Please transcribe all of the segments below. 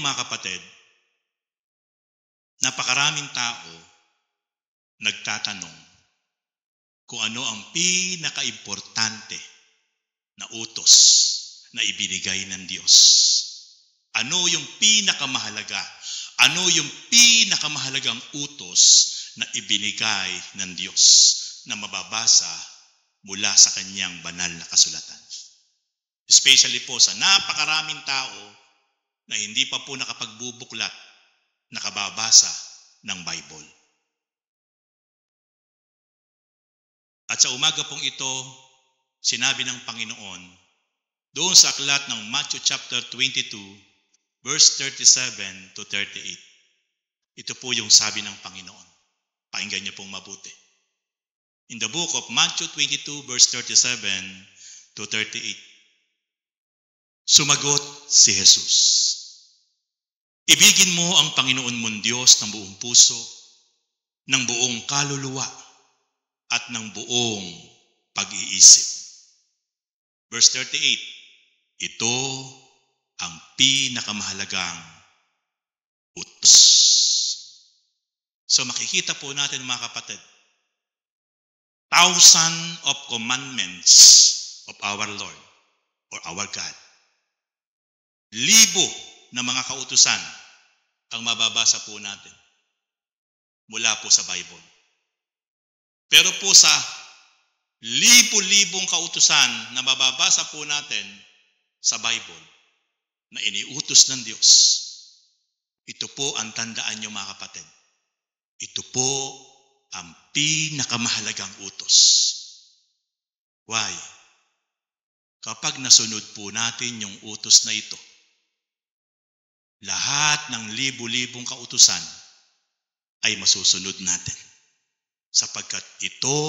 mga kapatid, napakaraming tao nagtatanong kung ano ang pinaka-importante na utos na ibinigay ng Diyos. Ano yung pinakamahalaga? Ano yung pinakamahalagang utos na ibinigay ng Diyos na mababasa mula sa kanyang banal na kasulatan? Especially po sa napakaraming tao na hindi pa po nakapagbubuklat, nakababasa ng Bible. At sa umaga pong ito, sinabi ng Panginoon, doon sa aklat ng Matthew chapter 22, verse 37 to 38. Ito po yung sabi ng Panginoon. Pakinggan niyo pong mabuti. In the book of Matthew 22, verse 37 to 38. Sumagot si Jesus. Ibigin mo ang Panginoon mong Diyos ng buong puso, ng buong kaluluwa, at ng buong pag-iisip. Verse 38, ito ang pinakamahalagang utos. So makikita po natin mga kapatid, thousands of commandments of our Lord or our God. Libo na mga kautusan ang mababasa po natin mula po sa Bible. Pero po sa libo-libong kautusan na mababasa po natin sa Bible na iniutos ng Diyos, ito po ang tandaan niyo mga kapatid. Ito po ang pinakamahalagang utos. Why? Kapag nasunod po natin yung utos na ito, lahat ng libo-libong kautusan ay masusunod natin. Sapagkat ito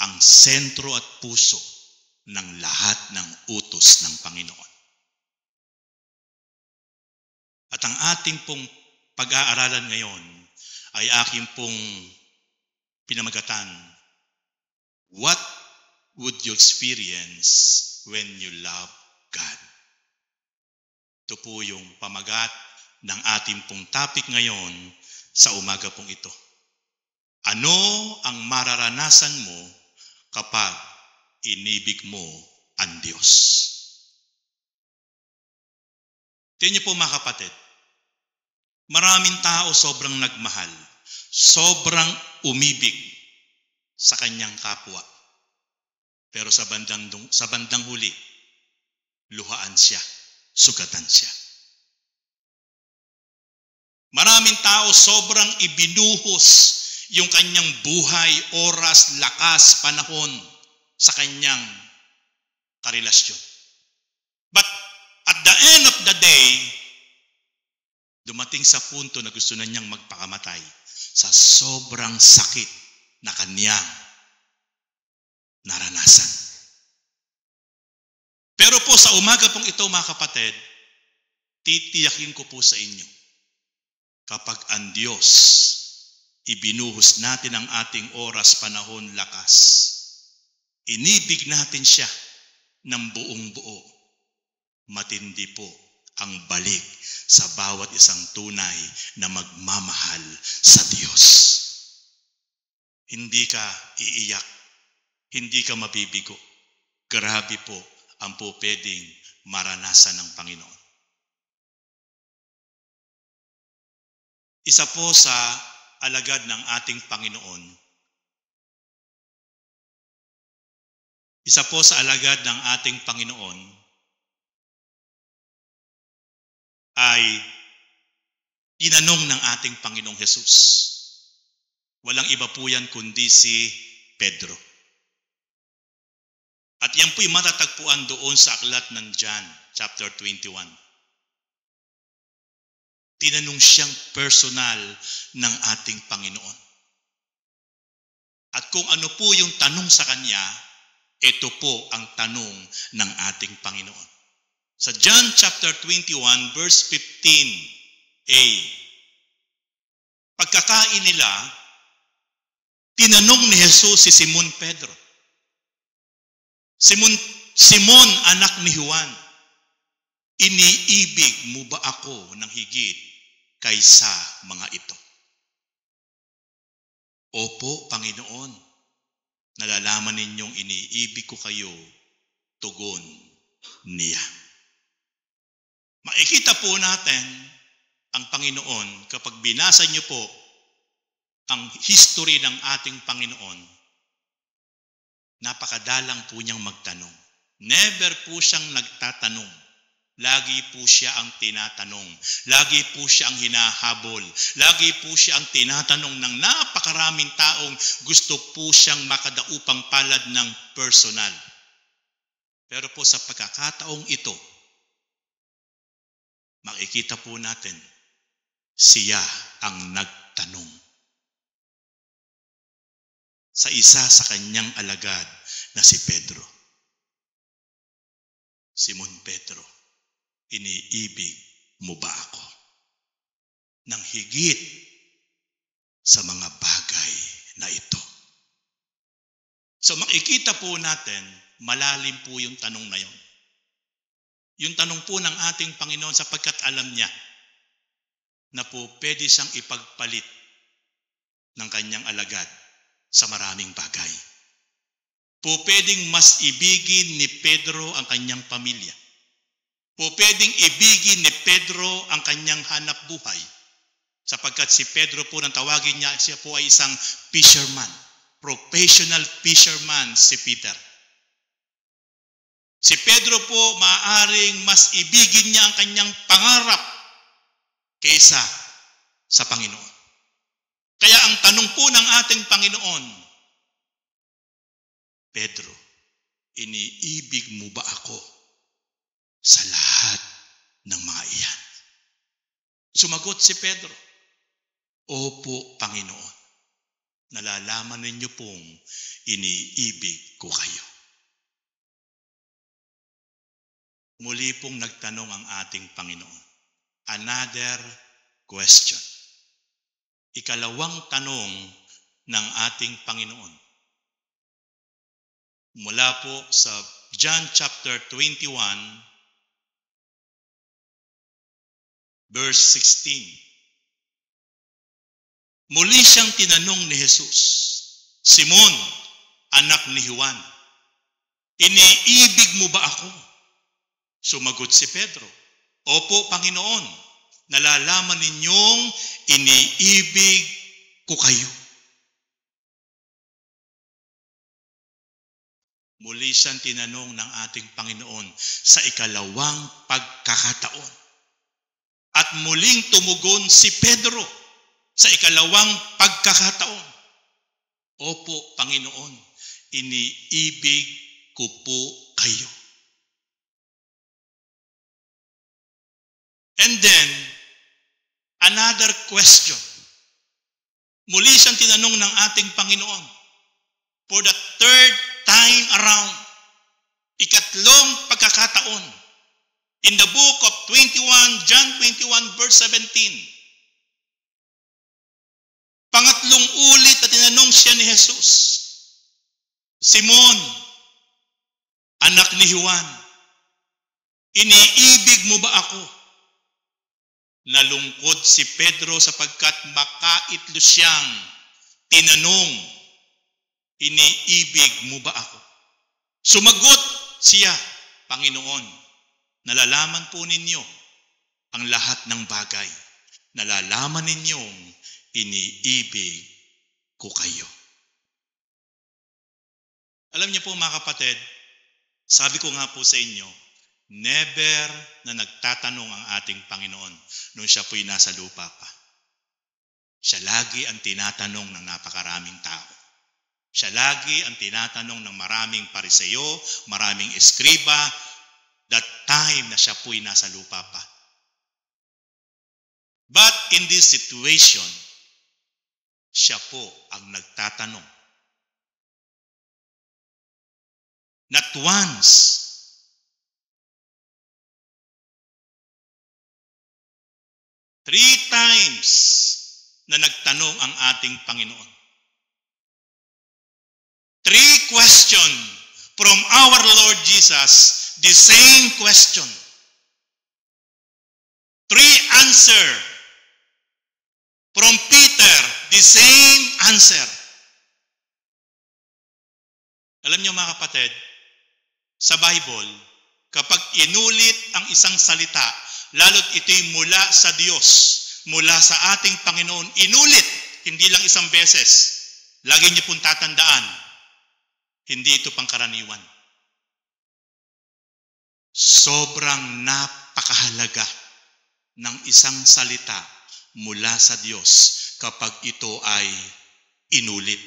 ang sentro at puso ng lahat ng utos ng Panginoon. At ang ating pong pag-aaralan ngayon ay aking pong pinamagatan, what would you experience when you love God? Ito po yung pamagat ng ating pong topic ngayon sa umaga pong ito. Ano ang mararanasan mo kapag inibig mo ang Diyos? Tingnan niyo po mga kapatid, maraming tao sobrang nagmahal, sobrang umibig sa kanyang kapwa. Pero sa bandang huli, luhaan siya, sugatan siya. Maraming tao sobrang ibinuhos yung kanyang buhay, oras, lakas, panahon sa kanyang karelasyon. But at the end of the day, dumating sa punto na gusto na niyang magpakamatay sa sobrang sakit na kanyang naranasan. Pero po sa umaga pong ito mga kapatid, titiyakin ko po sa inyo, kapag ang Diyos ibinuhos natin ang ating oras, panahon, lakas, inibig natin siya ng buong buo, matindi po ang balik sa bawat isang tunay na magmamahal sa Diyos. Hindi ka iiyak, hindi ka mabibigo. Grabe po ang po pwedeng maranasan ng Panginoon. Isa po sa alagad ng ating Panginoon, ay tinanong ng ating Panginoong Jesus. Walang iba po yan kundi si Pedro. At yan po'y matatagpuan doon sa aklat ng John, chapter 21. Tinanong siyang personal ng ating Panginoon. At kung ano po yung tanong sa kanya, ito po ang tanong ng ating Panginoon. Sa John chapter 21, verse 15a, pagkakain nila, tinanong ni Jesus si Simon Pedro. Simon, anak ni Juan, iniibig mo ba ako ng higit kaysa mga ito? Opo, Panginoon, nalalaman ninyong iniibig ko kayo, tugon niya. Makikita po natin ang Panginoon kapag binasa niyo po ang history ng ating Panginoon. Napakadalang po niyang magtanong. Never po siyang nagtatanong. Lagi po siya ang tinatanong. Lagi po siya ang hinahabol. Lagi po siya ang tinatanong ng napakaraming taong gusto po siyang makadaupang palad ng personal. Pero po sa pagkakataong ito, makikita po natin, siya ang nagtanong. Sa isa sa kanyang alagad na si Pedro. Simon Pedro, iniibig mo ba ako ng higit sa mga bagay na ito? So makikita po natin, malalim po yung tanong na yun. Yung tanong po ng ating Panginoon sapagkat alam niya na po pwede siyang ipagpalit ng kanyang alagad sa maraming bagay. Po pwedeng mas ibigin ni Pedro ang kanyang pamilya. Po pwedeng ibigin ni Pedro ang kanyang hanap buhay. Sapagkat si Pedro po nang tawagin niya, siya po ay isang fisherman. Professional fisherman si Peter. Si Pedro po maaaring mas ibigin niya ang kanyang pangarap kaysa sa Panginoon. Kaya ang tanong po ng ating Panginoon, Pedro, iniibig mo ba ako sa lahat ng mga iyan? Sumagot si Pedro, opo, Panginoon. Nalalaman ninyo pong iniibig ko kayo. Muli pong nagtanong ang ating Panginoon. Another question. Ikalawang tanong ng ating Panginoon. Mula po sa John chapter 21, verse 16. Muli siyang tinanong ni Jesus, Simon, anak ni Juan, iniibig mo ba ako? Sumagot si Pedro, opo, Panginoon, nalalaman ninyong iniibig ko kayo. Muli siyang tinanong ng ating Panginoon sa ikalawang pagkakataon. At muling tumugon si Pedro sa ikalawang pagkakataon. Opo, Panginoon, iniibig ko po kayo. And then, another question. Muli siyang tinanong ng ating Panginoon for the third time around, ikatlong pagkakataon, in the book of John 21 verse 17. Pangatlong ulit na tinanong siya ni Jesus, Simon, anak ni Juan, iniibig mo ba ako? Nalungkot si Pedro sapagkat makaitlo siyang tinanong, iniibig mo ba ako? Sumagot siya, Panginoon, nalalaman po ninyo ang lahat ng bagay. Nalalaman ninyong iniibig ko kayo. Alam niyo po mga kapatid, sabi ko nga po sa inyo, never na nagtatanong ang ating Panginoon nung siya po'y nasa lupa pa. Siya lagi ang tinatanong ng napakaraming tao. Siya lagi ang tinatanong ng maraming pariseyo, maraming eskriba, that time na siya po'y nasa lupa pa. But in this situation, siya po ang nagtatanong. Not once, three times na nagtanong ang ating Panginoon. Three questions from our Lord Jesus, the same question. Three answer from Peter, the same answer. Alam niyo mga kapatid, sa Bible, kapag inulit ang isang salita, lalo't ito'y mula sa Diyos, mula sa ating Panginoon, inulit, hindi lang isang beses. Lagi niyo pong tatandaan, hindi ito pangkaraniwan. Sobrang napakahalaga ng isang salita mula sa Diyos kapag ito ay inulit.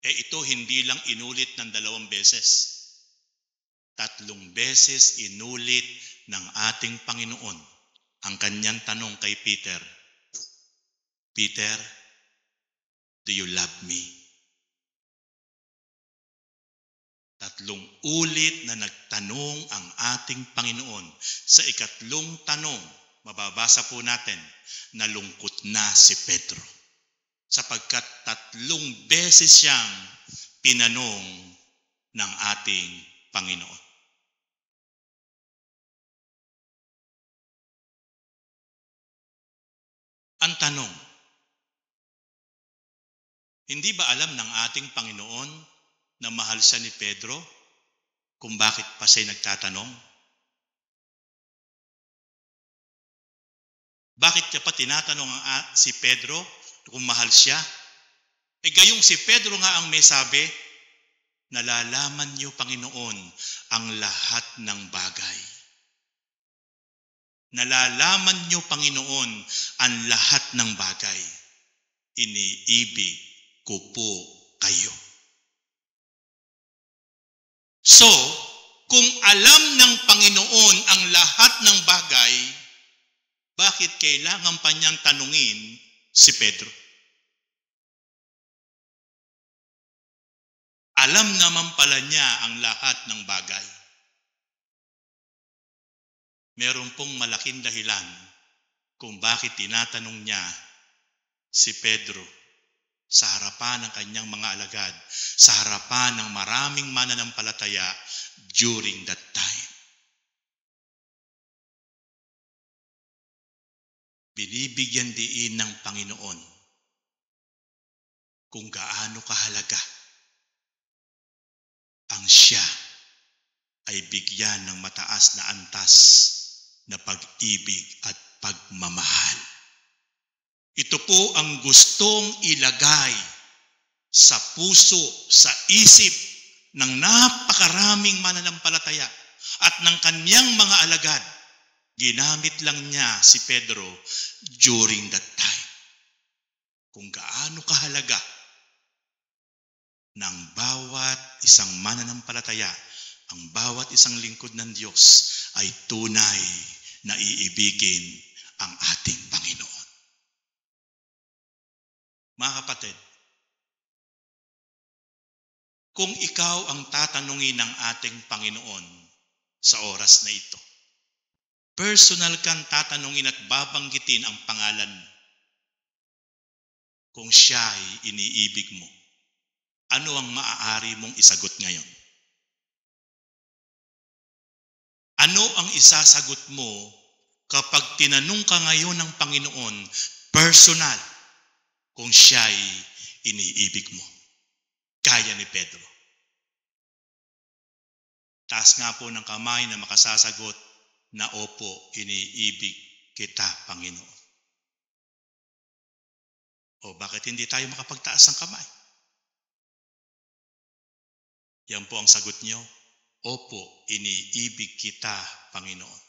Ito hindi lang inulit ng 2 beses. 3 beses inulit ng ating Panginoon ang kanyang tanong kay Peter. Peter, do you love me? 3 ulit na nagtanong ang ating Panginoon. Sa 3 tanong, mababasa po natin, nalungkot na si Pedro. Sapagkat 3 beses siyang tinanong ng ating Panginoon. Ang tanong, hindi ba alam ng ating Panginoon na mahal siya ni Pedro kung bakit pa siya nagtatanong? Bakit niya pa tinatanong si Pedro kung mahal siya? Gayong si Pedro nga ang may sabi, nalalaman niyo, Panginoon, ang lahat ng bagay. Nalalaman niyo, Panginoon, ang lahat ng bagay. Iniibig ko po kayo. So, kung alam ng Panginoon ang lahat ng bagay, bakit kailangan pa niyang tanungin si Pedro? Alam naman pala niya ang lahat ng bagay. Meron pong malaking dahilan kung bakit tinatanong niya si Pedro sa harapan ng kanyang mga alagad, sa harapan ng maraming mananampalataya during that time. Binibigyan diin ng Panginoon kung gaano kahalaga ang siya ay bigyan ng mataas na antas na pag-ibig at pagmamahal. Ito po ang gustong ilagay sa puso, sa isip ng napakaraming mananampalataya at ng kanyang mga alagad. Ginamit lang niya si Pedro during that time. Kung gaano kahalaga ng bawat isang mananampalataya, ang bawat isang lingkod ng Diyos ay tunay na iibigin ang ating Panginoon. Mga kapatid, kung ikaw ang tatanungin ng ating Panginoon sa oras na ito, personal kang tatanungin at babanggitin ang pangalan mo. Kung siya ay iniibig mo, ano ang maaari mong isagot ngayon? Ano ang isasagot mo kapag tinanong ka ngayon ng Panginoon, personal, kung siya ay iniibig mo? Kaya ni Pedro. Taas nga po ng kamay na makasasagot na opo, iniibig kita, Panginoon. O bakit hindi tayo makapagtaas ng kamay? Yan po ang sagot niyo. Opo, iniibig kita, Panginoon.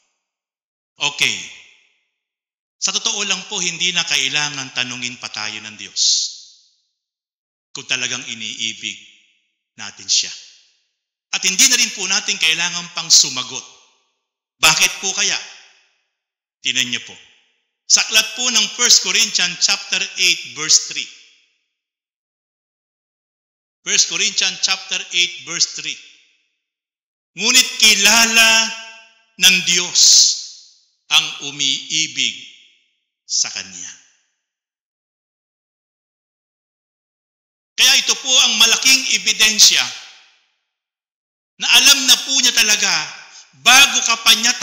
Okay. Sa totoo lang po, hindi na kailangan tanungin pa tayo ng Diyos kung talagang iniibig natin siya. At hindi na rin po natin kailangan pang sumagot. Bakit po kaya? Tingnan niyo po. Sa aklat po ng 1 Corinthians chapter 8 verse 3. 1 Corinthians chapter 8 verse 3. Ngunit kilala ng Diyos ang umiibig sa Kanya. Kaya ito po ang malaking ebidensya na alam na po niya talaga bago pa niya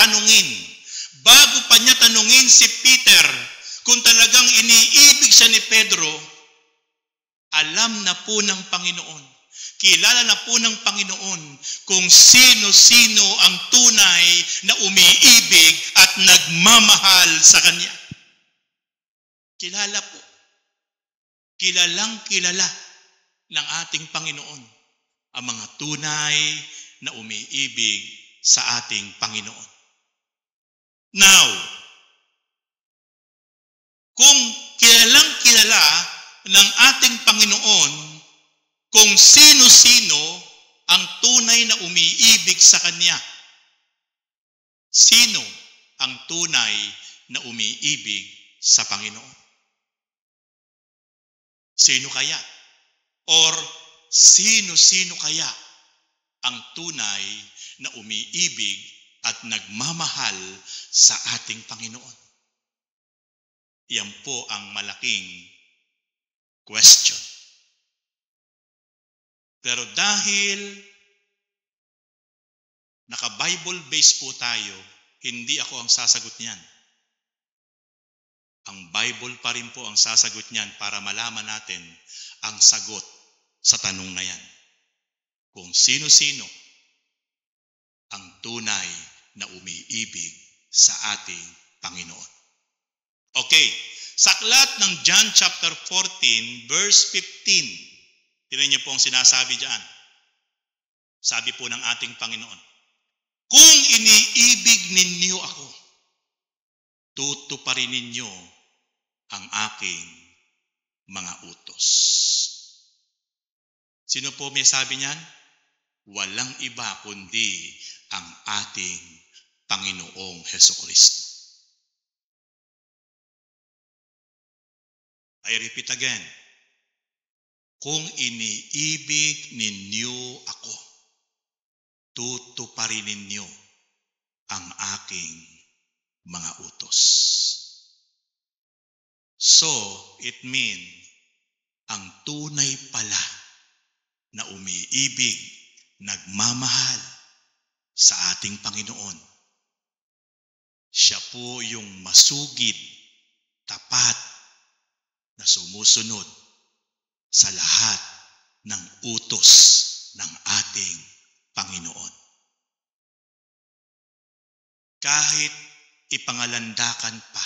tanungin si Peter kung talagang iniibig siya ni Pedro, alam na po ng Panginoon, kilala na po ng Panginoon kung sino-sino ang tunay na umiibig at nagmamahal sa Kanya. Kilala po. Kilalang kilala ng ating Panginoon ang mga tunay na umiibig sa ating Panginoon. Now, kung kilalang kilala ng ating Panginoon kung sino-sino ang tunay na umiibig sa Kanya, sino ang tunay na umiibig sa Panginoon? Sino kaya? Or sino-sino kaya ang tunay na umiibig at nagmamahal sa ating Panginoon? Yan po ang malaking question. Pero dahil naka-Bible-based po tayo, hindi ako ang sasagot niyan. Ang Bible pa rin po ang sasagot niyan para malaman natin ang sagot sa tanong na yan. Kung sino-sino ang tunay na umiibig sa ating Panginoon. Okay, sa aklat ng John chapter 14, verse 15, tingnan niyo po ang sinasabi diyan. Sabi po ng ating Panginoon, kung iniibig ninyo ako, tutuparin ninyo ang aking mga utos. Sino po may sabi niyan? Walang iba kundi ang ating Panginoong Hesukristo. I repeat again. Kung iniibig ninyo ako, tutuparin ninyo ang aking mga utos. So, it means, ang tunay pala na umiibig, nagmamahal sa ating Panginoon, siya po yung masugid, tapat, na sumusunod sa lahat ng utos ng ating Panginoon. Kahit ipangalandakan pa,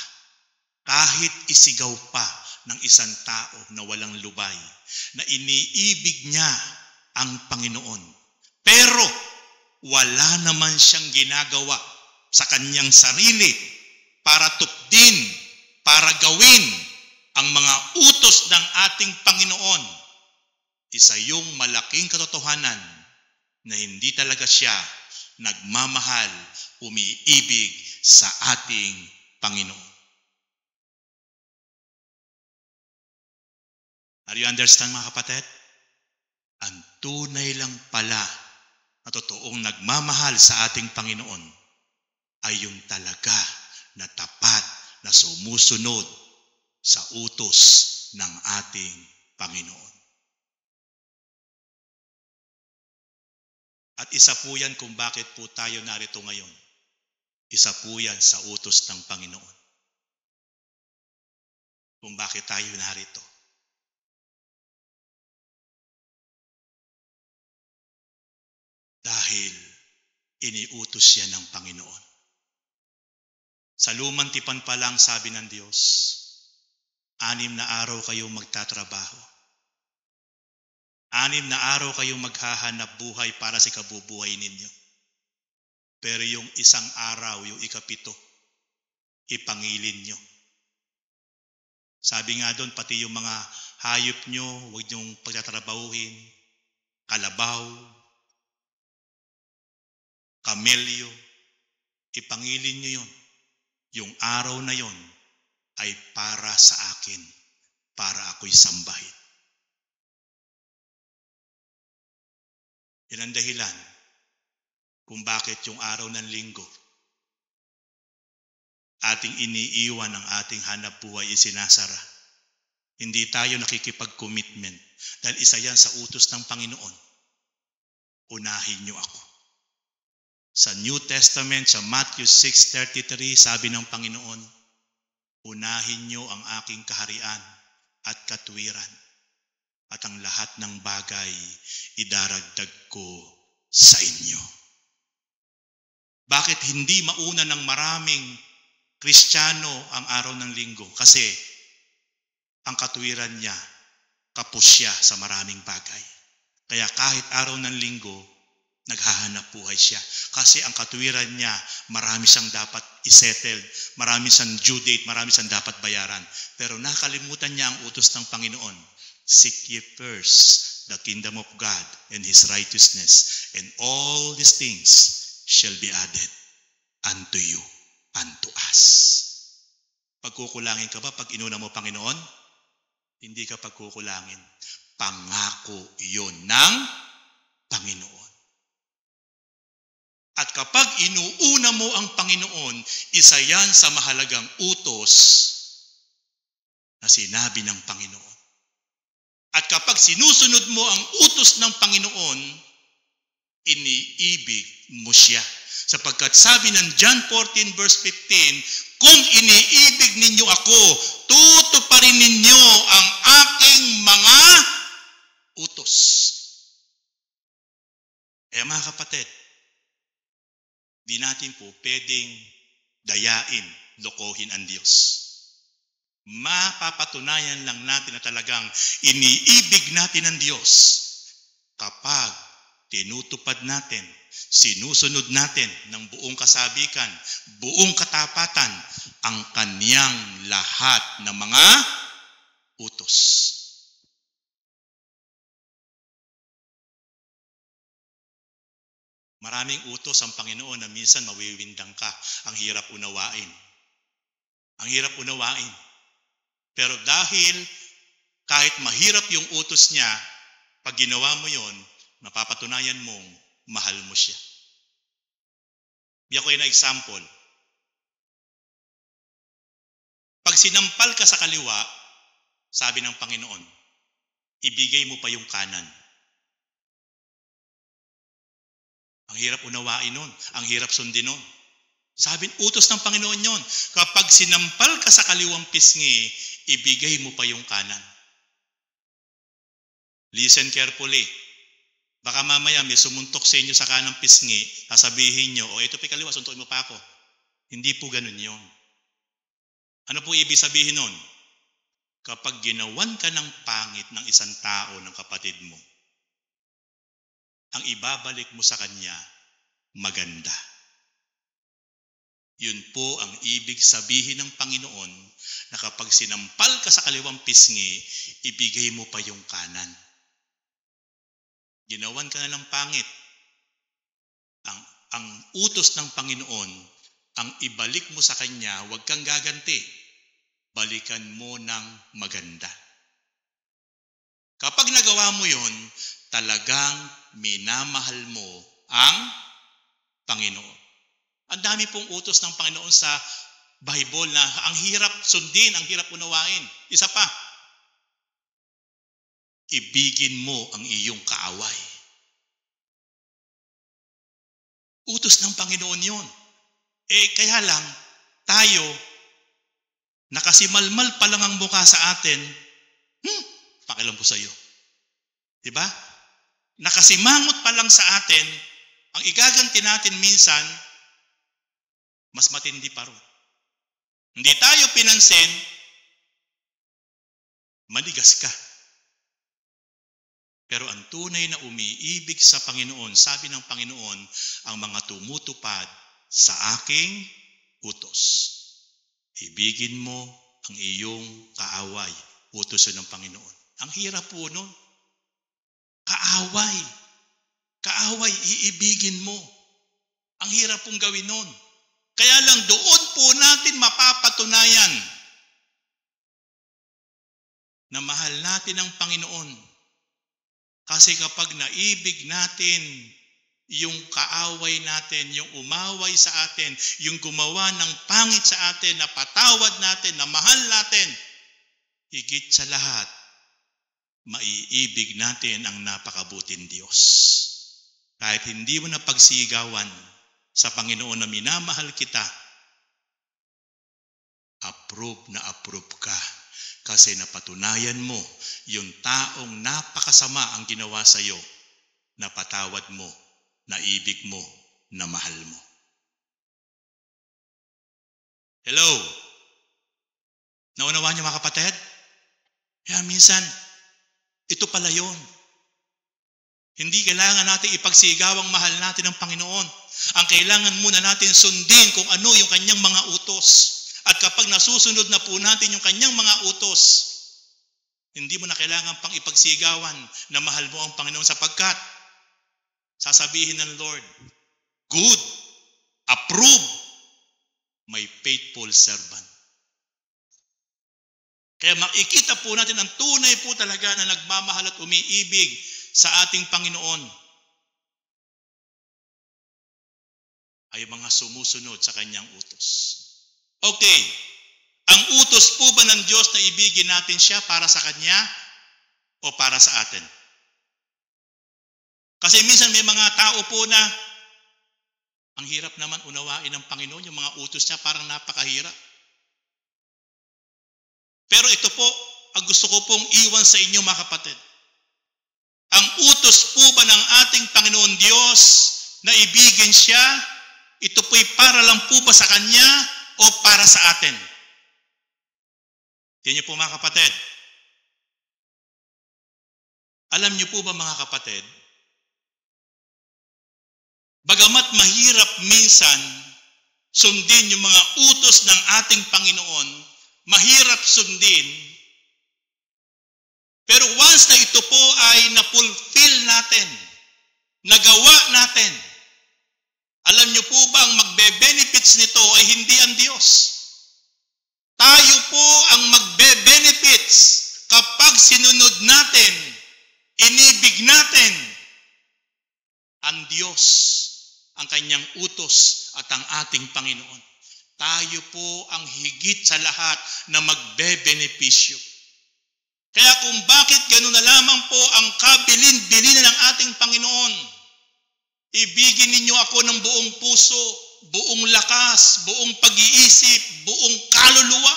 kahit isigaw pa ng isang tao na walang lubay, na iniibig niya ang Panginoon, pero wala naman siyang ginagawa sa kanyang sarili para tupdin, para gawin ang mga utos ng ating Panginoon, isa yung malaking katotohanan na hindi talaga siya nagmamahal, umiibig sa ating Panginoon. Are you understand, mga kapatid? Ang tunay lang pala na totoong nagmamahal sa ating Panginoon ay yung talaga na tapat na sumusunod sa utos ng ating Panginoon. At isa po yan kung bakit po tayo narito ngayon. Isa po yan sa utos ng Panginoon. Kung bakit tayo narito. Dahil iniutos yan ng Panginoon. Sa lumang tipan pa lang sabi ng Diyos, 6 na araw kayong magtatrabaho. 6 na araw kayong maghahanap buhay para sa kabubuhay ninyo. Pero yung isang araw, yung ika-7, ipangilin nyo. Sabi nga doon, pati yung mga hayop nyo, huwag nyong pagtatrabahuhin. Kalabaw, kamelyo, ipangilin nyo yun. Yung araw na yon ay para sa akin, para ako'y sambahin. Yan ang dahilan kung bakit yung araw ng linggo ating iniiwan ang ating hanap buhay isinasara. Hindi tayo nakikipag-commitment dahil isa yan sa utos ng Panginoon. Unahin niyo ako. Sa New Testament, sa Matthew 6:33, sabi ng Panginoon, unahin niyo ang aking kaharian at katuwiran, at ang lahat ng bagay idaragdag ko sa inyo. Bakit hindi mauna ng maraming Kristiyano ang araw ng linggo? Kasi ang katuwiran niya, kapos siya sa maraming bagay. Kaya kahit araw ng linggo, naghahanap buhay siya. Kasi ang katuwiran niya, marami siyang dapat isettle, marami siyang due date, marami siyang dapat bayaran. Pero nakalimutan niya ang utos ng Panginoon. Seek ye first the kingdom of God and His righteousness, and all these things shall be added unto you, unto us. Pagkukulangin ka ba pag inuna mo, Panginoon? Hindi ka pagkukulangin. Pangako iyon ng Panginoon. At kapag inuuna mo ang Panginoon, isa yan sa mahalagang utos na sinabi ng Panginoon. At kapag sinusunod mo ang utos ng Panginoon, iniibig mo siya. Sapagkat sabi ng John 14 verse 15, kung iniibig ninyo ako, tutuparin ninyo ang aking mga utos. Kaya mga kapatid, di natin po pwedeng dayain, lokohin ang Diyos. Mapapatunayan lang natin na talagang iniibig natin ang Diyos kapag tinutupad natin, sinusunod natin ng buong kasabikan, buong katapatan ang Kaniyang lahat ng mga utos. Maraming utos ang Panginoon na minsan mawiwindang ka. Ang hirap unawain. Ang hirap unawain. Pero dahil kahit mahirap yung utos niya, pag ginawa mo yon, mapapatunayan mong mahal mo siya. Bigyan ko na example. Pag sinampal ka sa kaliwa, sabi ng Panginoon, ibigay mo pa yung kanan. Ang hirap unawain nun. Ang hirap sundin nun. Sabi, utos ng Panginoon yon. Kapag sinampal ka sa kaliwang pisngi, ibigay mo pa yung kanan. Listen carefully. Baka mamaya may sumuntok sa inyo sa kanang pisngi, sasabihin nyo, ito pa kaliwa, suntukin mo pa ako. Hindi po ganun yon. Ano po ibig sabihin nun? Kapag ginawan ka ng pangit ng isang tao, ng kapatid mo, ang ibabalik mo sa kanya, maganda. Yun po ang ibig sabihin ng Panginoon na kapag sinampal ka sa kaliwang pisngi, ibigay mo pa yung kanan. Ginawan ka na ng pangit. Ang utos ng Panginoon, ang ibalik mo sa kanya, huwag kang gaganti. Balikan mo ng maganda. Kapag nagawa mo yun, talagang minamahal mo ang Panginoon. Ang dami pong utos ng Panginoon sa Bible na ang hirap sundin, ang hirap unawain. Isa pa, ibigin mo ang iyong kaaway. Utos ng Panginoon yun. Kaya lang, tayo, nakasimalmal pa lang ang mukha sa atin, pakialam ko sa iyo. Diba? Nakasimangot pa lang sa atin, ang igaganti natin minsan, mas matindi pa ron. Hindi tayo pinansin, maligas ka. Pero ang tunay na umiibig sa Panginoon, sabi ng Panginoon, ang mga tumutupad sa aking utos. Ibigin mo ang iyong kaaway, utos ng Panginoon. Ang hirap po nun. Kaaway. Kaaway, iibigin mo. Ang hirap pong gawin nun. Kaya lang doon po natin mapapatunayan na mahal natin ang Panginoon. Kasi kapag naibig natin yung kaaway natin, yung umaway sa atin, yung gumawa ng pangit sa atin, na patawad natin, na mahal natin, higit sa lahat, maiibig natin ang napakabuting Diyos. Kahit hindi mo na pagsigawan, sa Panginoon na minamahal kita, approve na approve ka. Kasi napatunayan mo yung taong napakasama ang ginawa sa iyo, napatawad mo, naibig mo, na mahal mo. Hello? Naunawaan niyo mga kapatid? Kaya minsan, ito pala yun. Hindi kailangan natin ipagsigaw ang mahal natin ng Panginoon. Ang kailangan muna natin sundin kung ano yung kanyang mga utos. At kapag nasusunod na po natin yung kanyang mga utos, hindi mo na kailangan pang ipagsigawan na mahal mo ang Panginoon sapagkat sasabihin ng Lord, good, approve, my faithful servant. Kaya makikita po natin ang tunay po talaga na nagmamahal at umiibig sa ating Panginoon ay mga sumusunod sa kanyang utos. Okay, ang utos po ba ng Diyos na ibigin natin siya para sa Kanya o para sa atin? Kasi minsan may mga tao po na ang hirap naman unawain ng Panginoon, yung mga utos niya parang napakahirap. Pero ito po, ang gusto ko pong iwan sa inyo mga kapatid. Ang utos po ba ng ating Panginoon Diyos na ibigin siya, ito po'y para lang po ba sa Kanya o para sa atin? Tingnan niyo po mga kapatid. Alam niyo po ba mga kapatid, bagamat mahirap minsan sundin yung mga utos ng ating Panginoon, mahirap sundin, pero once na ito po ay na-fulfill natin, nagawa natin, alam niyo po ba ang magbe-benefits nito ay hindi ang Diyos? Tayo po ang magbe-benefits kapag sinunod natin, inibig natin ang Diyos, ang kanyang utos at ang ating Panginoon. Tayo po ang higit sa lahat na magbe-benepisyo. Kaya kung bakit gano'n na lamang po ang kabilin-bilinan ng ating Panginoon, ibigin ninyo ako ng buong puso, buong lakas, buong pag-iisip, buong kaluluwa.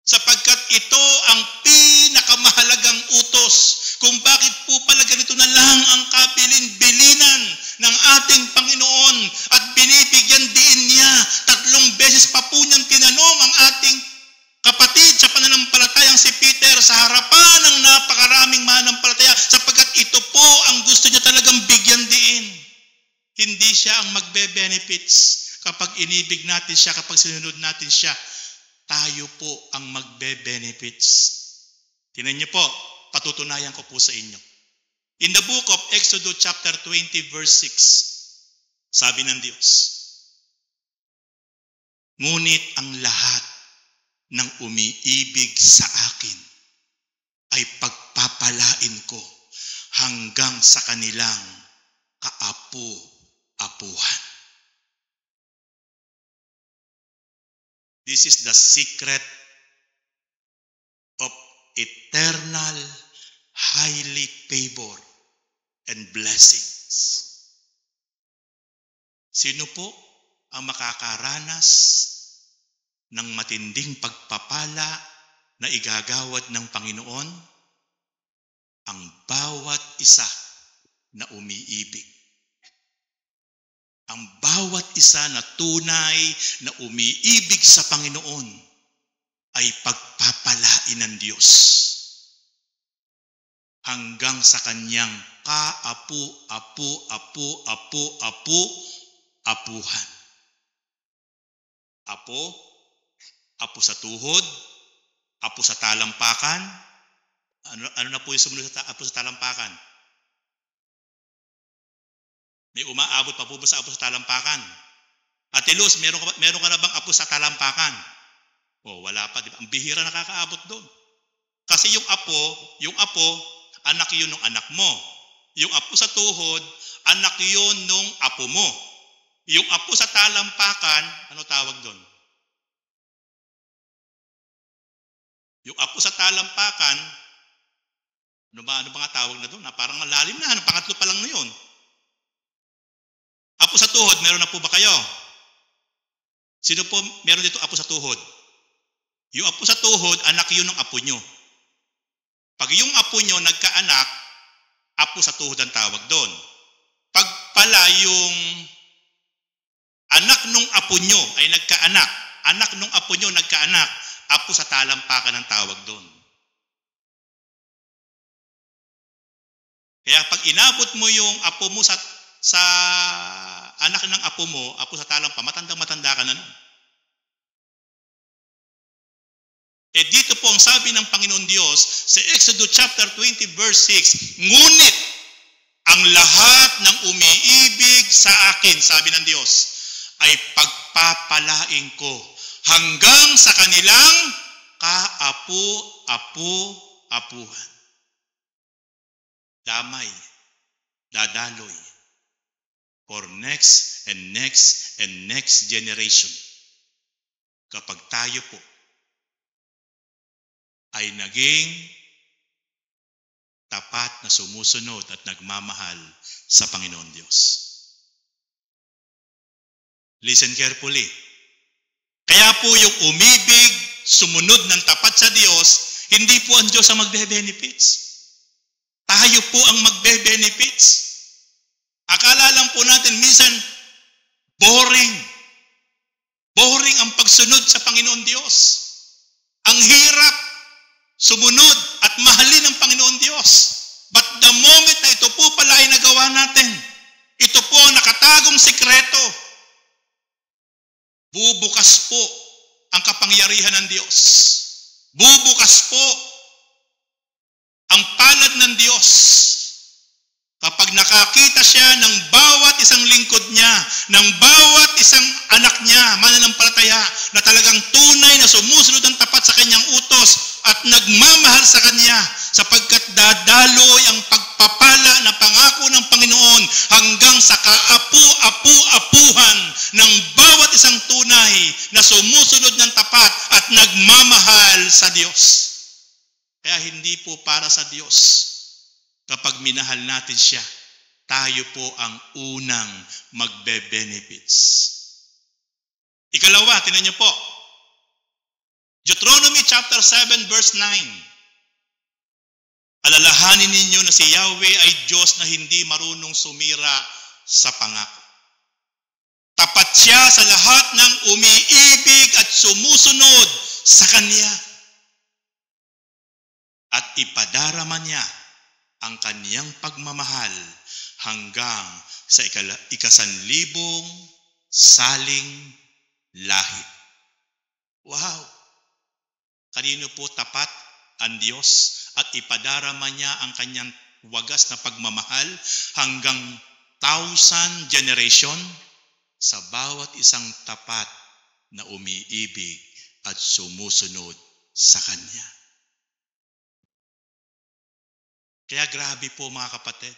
Sapagkat ito ang pinakamahalagang utos kung bakit po pala ganito na lang ang kabilin-bilinan ng ating Panginoon at binibigyan din niya. 3 beses pa po niyang tinanong ang ating kapatid sa pananampalatayang si Peter sa harapan ng napakaraming mananampalataya sapagkat ito po ang gusto niya talagang bigyan diin. Hindi siya ang magbe-benefits kapag inibig natin siya, kapag sinunod natin siya. Tayo po ang magbe-benefits. Tingnan niyo po, patutunayan ko po sa inyo. In the book of Exodus chapter 20 verse 6, sabi ng Diyos, ngunit ang lahat ng umiibig sa akin ay pagpapalain ko hanggang sa kanilang kaapu-apuhan. This is the secret of eternal, highly favor and blessings. Sino po ang makakaranas ng matinding pagpapala na igagawad ng Panginoon? Ang bawat isa na umiibig. Ang bawat isa na tunay na umiibig sa Panginoon ay pagpapalain ng Diyos hanggang sa kanyang kaapu-apu-apu-apu-apu-apuhan. Apo, apo sa tuhod, apo sa talampakan. Ano na po yung sumunod sa apo sa talampakan? May umaabot pa po ba sa apo sa talampakan? Ate Luz, meron ka na bang apo sa talampakan? O, wala pa. Diba? Ang bihira nakakaabot doon. Kasi yung apo, anak yun ng anak mo. Yung apo sa tuhod, anak yun nung apo mo. Yung apo sa talampakan, ano tawag doon? Yung apo sa talampakan, ano ba nga tawag na doon? Parang malalim na, pangatlo pa lang na yun. Apo sa tuhod, meron na po ba kayo? Sino po meron dito apo sa tuhod? Yung apo sa tuhod, anak yun ng apo nyo. Pag yung apo nyo nagkaanak, apo sa tuhod ang tawag doon. Pag pala yung anak nung apo nyo ay nagkaanak, anak nung apo nyo nagkaanak, apo sa talampakan ang tawag doon. Kaya pag inabot mo yung apo mo sa anak ng apo mo, apo sa talampa, matandang-matanda ka na nun. Eh dito po ang sabi ng Panginoon Diyos sa Exodus chapter 20 verse 6, ngunit ang lahat ng umiibig sa akin, sabi ng Diyos, ay pagpapalain ko hanggang sa kanilang kaapu-apu-apuhan. Damay, dadaloy, for next and next and next generation. Kapag tayo po ay naging tapat na sumusunod at nagmamahal sa Panginoon Diyos. Listen carefully. Kaya po yung umibig, sumunod ng tapat sa Diyos, hindi po ang Diyos ang magbe-benefits. Tayo po ang magbe-benefits. Akala lang po natin minsan, boring. Boring ang pagsunod sa Panginoon Diyos. Ang hirap sumunod at mahalin ng Panginoon Diyos. But the moment na ito po pala ay nagawa natin, ito po ang nakatagong sikreto. Bubukas po ang kapangyarihan ng Diyos. Bubukas po ang palad ng Diyos. Kapag nakakita siya ng bawat isang lingkod niya, ng bawat isang anak niya, mananampalataya, na talagang tunay na sumusunod ng tapat sa kanyang utos at nagmamahal sa kanya, sapagkat dadaloy ang pagpapala na pangako ng Panginoon hanggang sa kaapu-apu-apuhan ng bawat isang tunay na sumusunod ng tapat at nagmamahal sa Diyos. Kaya hindi po para sa Diyos. Kapag minahal natin siya, tayo po ang unang magbe-benefits. Ikalawa, tingnan niyo po. Deuteronomy chapter 7 verse 9. Alalahanin ninyo na si Yahweh ay Diyos na hindi marunong sumira sa pangako. Tapat siya sa lahat ng umiibig at sumusunod sa Kanya. At ipadarama niya ang kaniyang pagmamahal hanggang sa ikasanlibong saling lahi. Wow! Kanino po tapat ang Diyos at ipadarama niya ang kanyang wagas na pagmamahal hanggang 1,000 generation sa bawat isang tapat na umiibig at sumusunod sa Kanya. Kaya grabe po mga kapatid,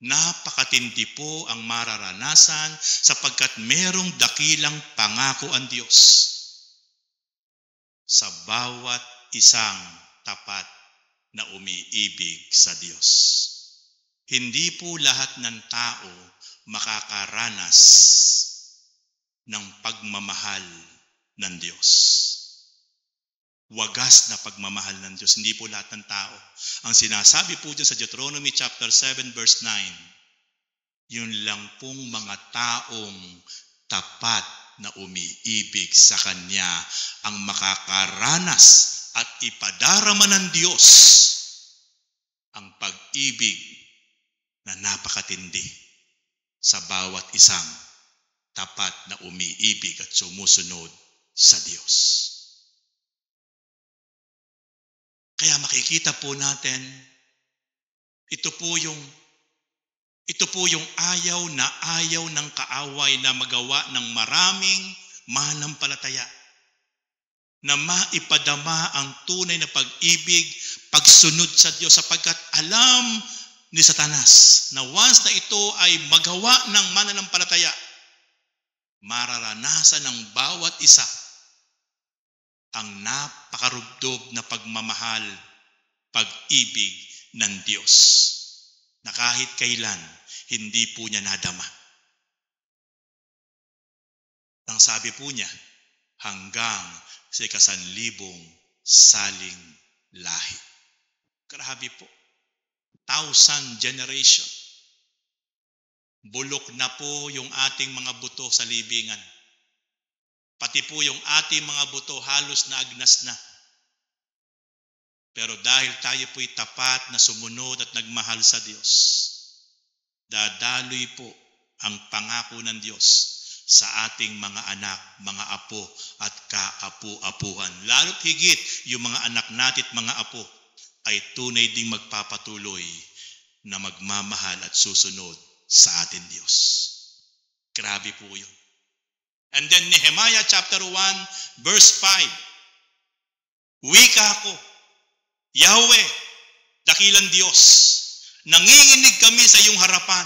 napakatindi po ang mararanasan sapagkat merong dakilang pangako ang Diyos sa bawat isang tapat na umiibig sa Diyos. Hindi po lahat ng tao makakaranas ng pagmamahal ng Diyos. Wagas na pagmamahal ng Diyos. Hindi po lahat ng tao. Ang sinasabi po dyan sa Deuteronomy chapter 7 verse 9, yun lang pong mga taong tapat na umiibig sa Kanya ang makakaranas at ipadarama ng Diyos ang pag-ibig na napakatindi sa bawat isang tapat na umiibig at sumusunod sa Diyos. Kaya makikita po natin, ito po yung ayaw ng kaaway na magawa ng maraming manampalataya na maipadama ang tunay na pag-ibig, pagsunod sa Diyos sapagkat alam ni Satanas na once na ito ay magawa ng mananampalataya, mararanasan ng bawat isa ang napakarubdob na pagmamahal, pag-ibig ng Diyos na kahit kailan hindi po niya nadama. Ang sabi po niya, hanggang sa 1,000 saling lahi. Grabe po. 1,000 generation. Bulok na po yung ating mga buto sa libingan. Pati po yung ating mga buto halos na agnas na. Pero dahil tayo po'y tapat na sumunod at nagmahal sa Diyos, dadaloy po ang pangako ng Diyos sa ating mga anak, mga apo at kaapu-apuhan. Lalo't higit yung mga anak natin at mga apo ay tunay ding magpapatuloy na magmamahal at susunod sa ating Diyos. Grabe po yun. And then Nehemiah chapter 1 verse 5. Wika ko, Yahweh, dakilang Diyos, nanginginig kami sa iyong harapan.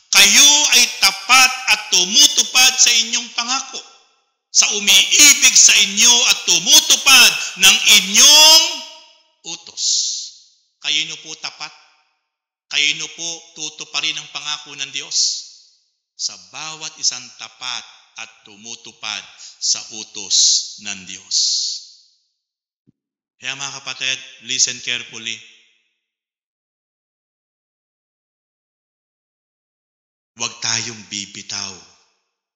Kayo ay tapat at tumutupad sa inyong pangako, sa umiibig sa inyo at tumutupad ng inyong utos. Kayo nyo po tapat. Kayo nyo po tutuparin ang pangako ng Diyos sa bawat isang tapat at tumutupad sa utos ng Diyos. Kaya mga kapatid, listen carefully. Huwag tayong bibitaw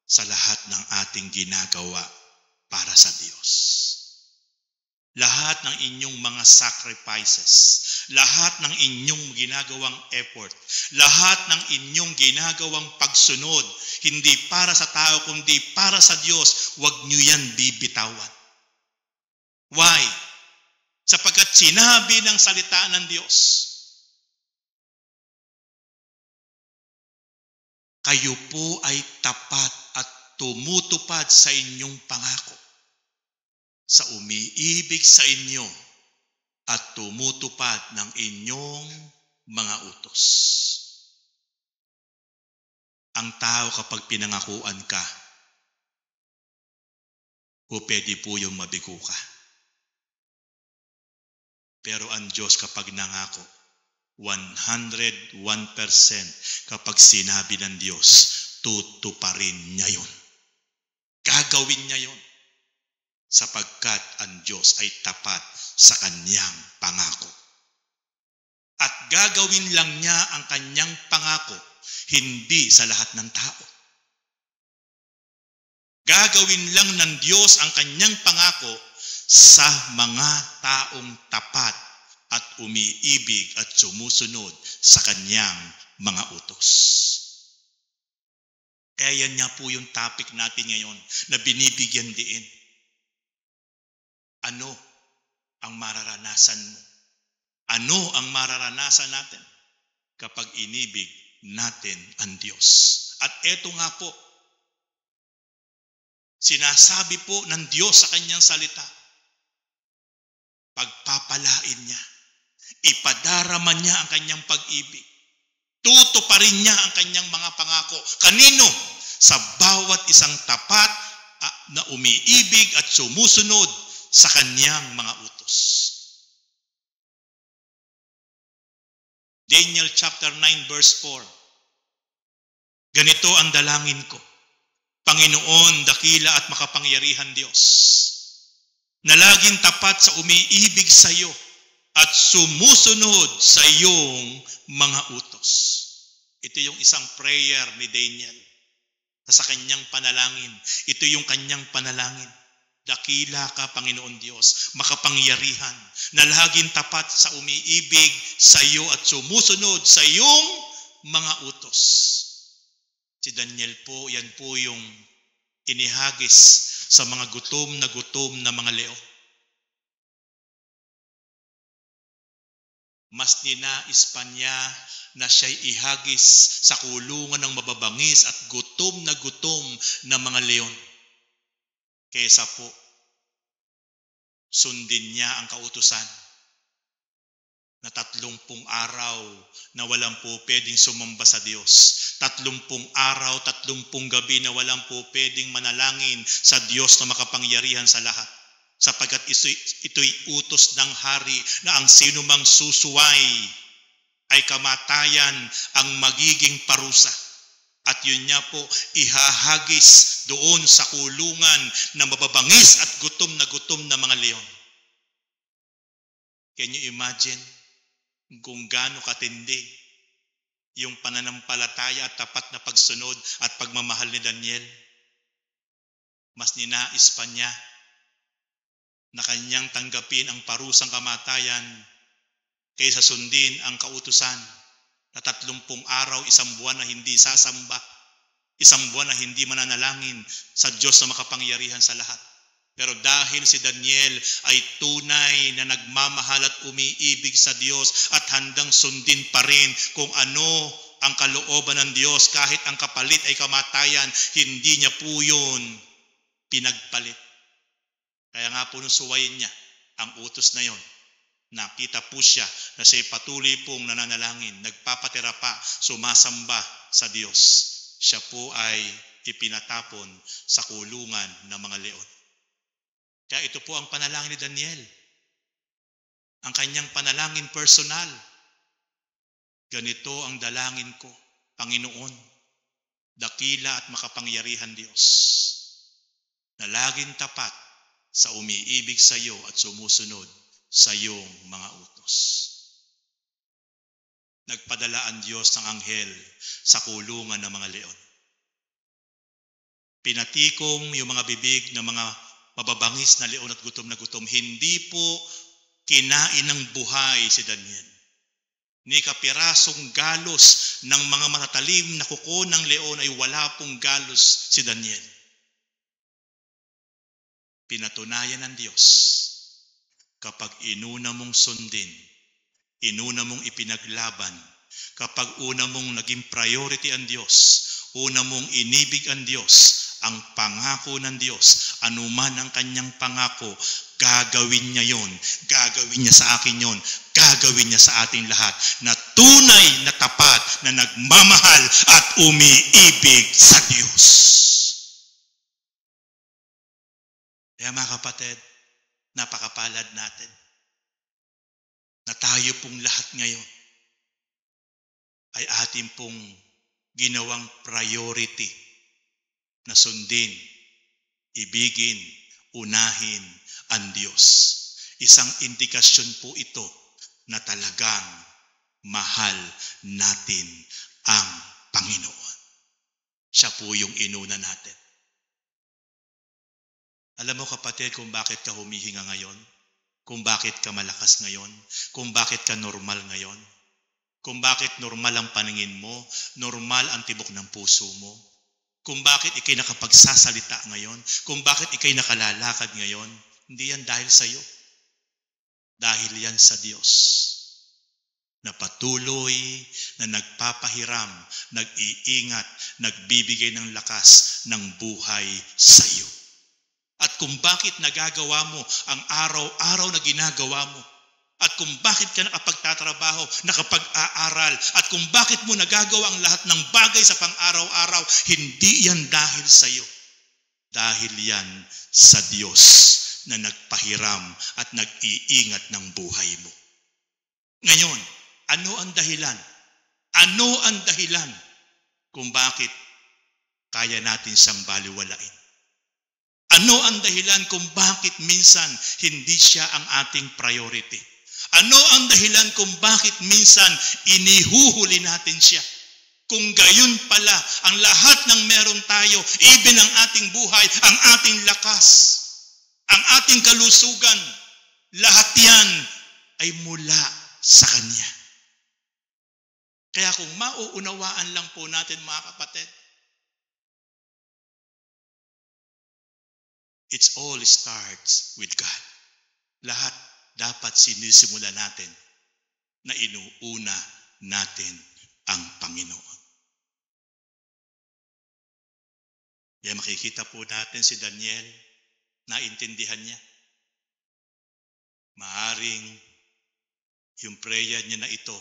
sa lahat ng ating ginagawa para sa Diyos. Lahat ng inyong mga sacrifices, lahat ng inyong ginagawang effort, lahat ng inyong ginagawang pagsunod, hindi para sa tao kundi para sa Diyos, huwag nyo yan bibitawan. Why? Sapagkat sinabi ng salita ng Diyos, kayo po ay tapat at tumutupad sa inyong pangako, sa umiibig sa inyo at tumutupad ng inyong mga utos. Ang tao kapag pinangakuan ka, o pwede po yung mabigo ka. Pero ang Diyos kapag nangako, 101% kapag sinabi ng Diyos, tutuparin niya yun. Gagawin niya yun. Sapagkat ang Diyos ay tapat sa kanyang pangako. At gagawin lang niya ang kanyang pangako, hindi sa lahat ng tao. Gagawin lang ng Diyos ang kanyang pangako sa mga taong tapat at umiibig at sumusunod sa kanyang mga utos. Kaya yan nga po yung topic natin ngayon na binibigyan diin. Ano ang mararanasan mo? Ano ang mararanasan natin kapag inibig natin ang Diyos? At eto nga po, sinasabi po ng Diyos sa kanyang salita, pagpapalain niya, ipadarama niya ang kanyang pag-ibig, tutuparin niya ang kanyang mga pangako. Kanino? Sa bawat isang tapat na umiibig at sumusunod sa kanyang mga utos. Daniel chapter 9 verse 4. Ganito ang dalangin ko, Panginoon, dakila at makapangyarihan Diyos, na laging tapat sa umiibig sa iyo at sumusunod sa iyong mga utos. Ito yung isang prayer ni Daniel na sa kanyang panalangin. Ito yung kanyang panalangin. Dakila ka, Panginoon Diyos, makapangyarihan, na laging tapat sa umiibig sa iyo at sumusunod sa iyong mga utos. Si Daniel po, yan po yung inihagis sa mga gutom na mga leon. Mas ninais pa niya na siya'y ihagis sa kulungan ng mababangis at gutom na mga leon. Kesa po, sundin niya ang kautusan na 30 araw na walang po pwedeng sumamba sa Diyos. 30 araw, 30 gabi na walang po pwedeng manalangin sa Diyos na makapangyarihan sa lahat. Sapagkat ito'y utos ng hari na ang sinumang susuway ay kamatayan ang magiging parusa. At yun niya po ihahagis doon sa kulungan ng mababangis at gutom na mga leon. Can you imagine kung gaano katindi yung pananampalataya at tapat na pagsunod at pagmamahal ni Daniel? Mas ninais pa niya na kanyang tanggapin ang parusang kamatayan kaysa sundin ang kautusan na 30 araw, 1 buwan na hindi sasamba, 1 buwan na hindi mananalangin sa Diyos na makapangyarihan sa lahat. Pero dahil si Daniel ay tunay na nagmamahal at umiibig sa Diyos at handang sundin pa rin kung ano ang kalooban ng Diyos, kahit ang kapalit ay kamatayan, hindi niya po yun pinagpalit. Kaya nga po nung suwayin niya ang utos na yon, nakita po siya na siya'y patuloy pong nananalangin, nagpapatira pa, sumasamba sa Diyos. Siya po ay ipinatapon sa kulungan ng mga leon. Kaya ito po ang panalangin ni Daniel. Ang kanyang panalangin personal. Ganito ang dalangin ko, Panginoon, dakila at makapangyarihan Diyos, na laging tapat sa umiibig sa iyo at sumusunod sa iyong mga utos. Nagpadala ang Diyos ng anghel sa kulungan ng mga leon. Pinatikom yung mga bibig ng mga mababangis na leon at gutom na gutom. Hindi po kinain ng buhay si Daniel. Ni kapirasong galos ng mga matatalim na kuko ng leon ay wala pong galos si Daniel. Pinatunayan ng Diyos, kapag inuna mong sundin, inuna mong ipinaglaban, kapag una mong naging priority ang Diyos, una mong inibig ang Diyos, ang pangako ng Diyos, anuman ang kanyang pangako, gagawin niya yon, gagawin niya sa akin yon, gagawin niya sa ating lahat, na tunay na tapat na nagmamahal at umiibig sa Diyos. Kaya mga kapatid, napakapalad natin na tayo pong lahat ngayon ay ating pong ginawang priority na sundin, ibigin, unahin ang Diyos. Isang indikasyon po ito na talagang mahal natin ang Panginoon. Siya po yung inuna natin. Alam mo kapatid kung bakit ka humihinga ngayon? Kung bakit ka malakas ngayon? Kung bakit ka normal ngayon? Kung bakit normal ang paningin mo? Normal ang tibok ng puso mo? Kung bakit ikay nakapagsasalita ngayon? Kung bakit ikay nakalalakad ngayon? Hindi yan dahil sa iyo. Dahil yan sa Diyos. Na patuloy na nagpapahiram, nag-iingat, nagbibigay ng lakas ng buhay sa iyo. At kung bakit nagagawa mo ang araw-araw na ginagawa mo, at kung bakit ka nakapagtatrabaho, nakapag-aaral, at kung bakit mo nagagawa ang lahat ng bagay sa pang-araw-araw, hindi yan dahil sa iyo. Dahil yan sa Diyos na nagpahiram at nag-iingat ng buhay mo. Ngayon, ano ang dahilan? Ano ang dahilan kung bakit kaya natin siyang baliwalain? Ano ang dahilan kung bakit minsan hindi siya ang ating priority? Ano ang dahilan kung bakit minsan inihuhuli natin siya? Kung gayon pala, ang lahat ng meron tayo, even ang ating buhay, ang ating lakas, ang ating kalusugan, lahat yan ay mula sa Kanya. Kaya kung mauunawaan lang po natin mga kapatid, it all starts with God. Lahat dapat sinisimula natin na inuuna natin ang Panginoon. Kaya makikita po natin si Daniel, naintindihan niya. Maaring yung prayer niya na ito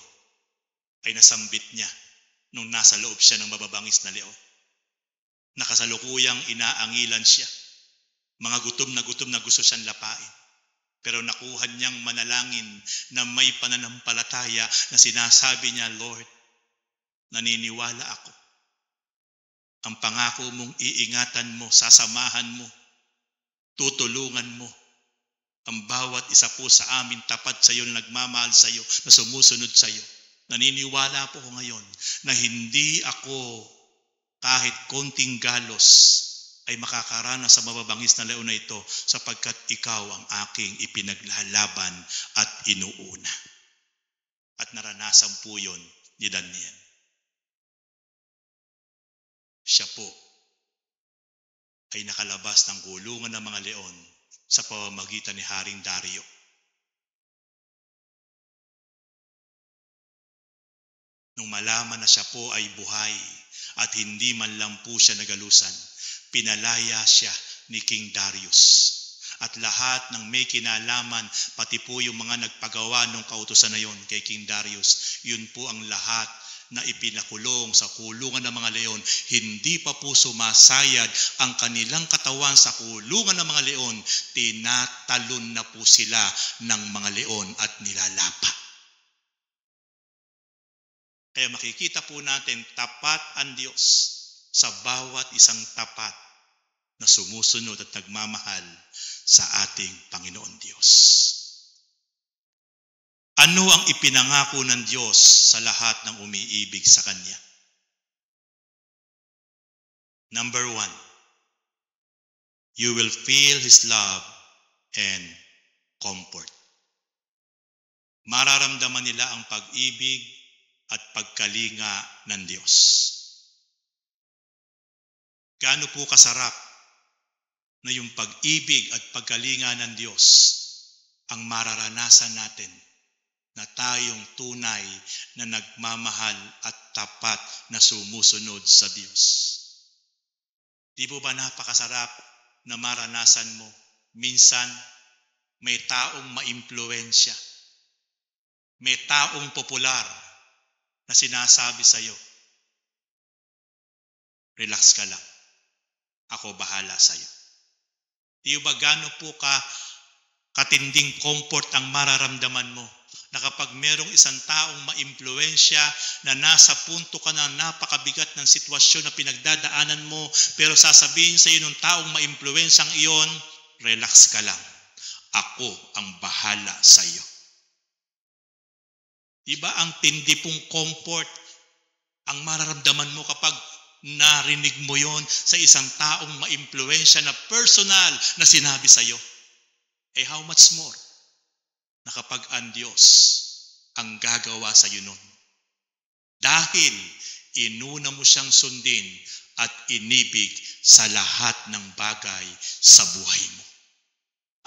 ay nasambit niya nung nasa loob siya ng mababangis na leon. Nakasalukuyang inaangilan siya. Mga gutom na gusto siyang lapain. Pero nakuha niyang manalangin na may pananampalataya na sinasabi niya, Lord, naniniwala ako Ang pangako mong iingatan mo, sasamahan mo, tutulungan mo ang bawat isa po sa amin tapat sa iyo na nagmamahal sa iyo, na sumusunod sa iyo. Naniniwala po ko ngayon na hindi ako kahit konting galos ay makakaranas sa mababangis na leon na ito sapagkat ikaw ang aking ipinaglalaban at inuuna. At naranasan po yun ni Daniel. Siya po ay nakalabas ng kulungan ng mga leon sa pamamagitan ni Haring Dario. Nung malaman na siya po ay buhay at hindi man lang po siya nagalusan, pinalaya siya ni King Darius. At lahat ng may kinalaman, pati po yung mga nagpagawa ng kautusan na yon kay King Darius, yun po ang lahat na ipinakulong sa kulungan ng mga leon. Hindi pa po sumasayad ang kanilang katawan sa kulungan ng mga leon, tinatalon na po sila ng mga leon at nilalapa. Kaya makikita po natin, tapat ang Diyos sa bawat isang tapat na sumusunod at nagmamahal sa ating Panginoon Diyos. Ano ang ipinangako ng Diyos sa lahat ng umiibig sa Kanya? Number 1, you will feel His love and comfort. Mararamdaman nila ang pag-ibig at pagkalinga ng Diyos. Gaano po kasarap na yung pag-ibig at pagkalinga ng Diyos ang mararanasan natin na tayong tunay na nagmamahal at tapat na sumusunod sa Diyos. Di po ba napakasarap na maranasan mo? Minsan, may taong maimpluwensya, may taong popular na sinasabi sa iyo, relax ka lang, ako bahala sa iyo. Di ba gaano po katinding comfort ang mararamdaman mo na kapag merong isang taong maimpluwensya na nasa punto ka na napakabigat ng sitwasyon na pinagdadaanan mo, pero sasabihin sa iyo ng taong maimpluwensyang iyon, relax ka lang, ako ang bahala sa iyo. Diba ang tindi pong comfort ang mararamdaman mo kapag narinig mo yon sa isang taong maimpluwensya na personal na sinabi sa iyo? Eh how much more na kapag ang Diyos ang gagawa sa iyo nun? Dahil inuna mo siyang sundin at inibig sa lahat ng bagay sa buhay mo.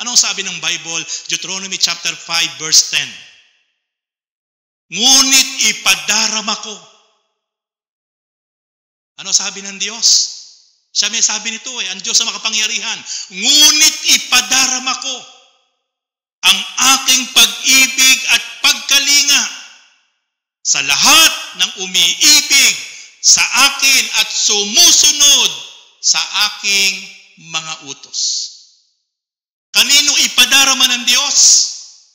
Anong sabi ng Bible? Deuteronomy chapter 5 verse 10. Ngunit ipadarama ko. Ano sabi ng Diyos? Siya may sabi nito ang Diyos sa makapangyarihan. Ngunit ipadarama ko ang aking pag-ibig at pagkalinga sa lahat ng umiibig sa akin at sumusunod sa aking mga utos. Kanino ipadarama ng Diyos?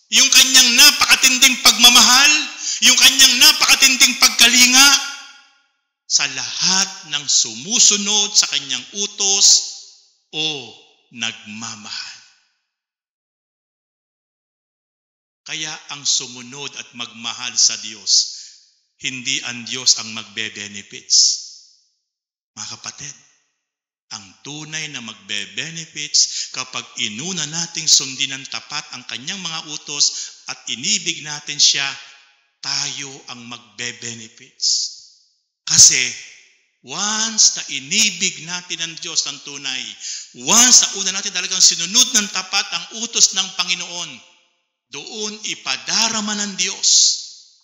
Yung kanyang napakatinding pagmamahal, yung kanyang napakatinding pagkalinga sa lahat ng sumusunod sa kanyang utos o nagmamahal. Kaya ang sumunod at magmahal sa Diyos, hindi ang Diyos ang magbe-benefits. Mga kapatid, ang tunay na magbe-benefits kapag inuna nating sundin ng tapat ang kanyang mga utos at inibig natin siya, tayo ang magbe-benefits. Kasi once na inibig natin ang Diyos ng tunay, once na una natin talagang sinunod ng tapat ang utos ng Panginoon, doon ipadarama ng Diyos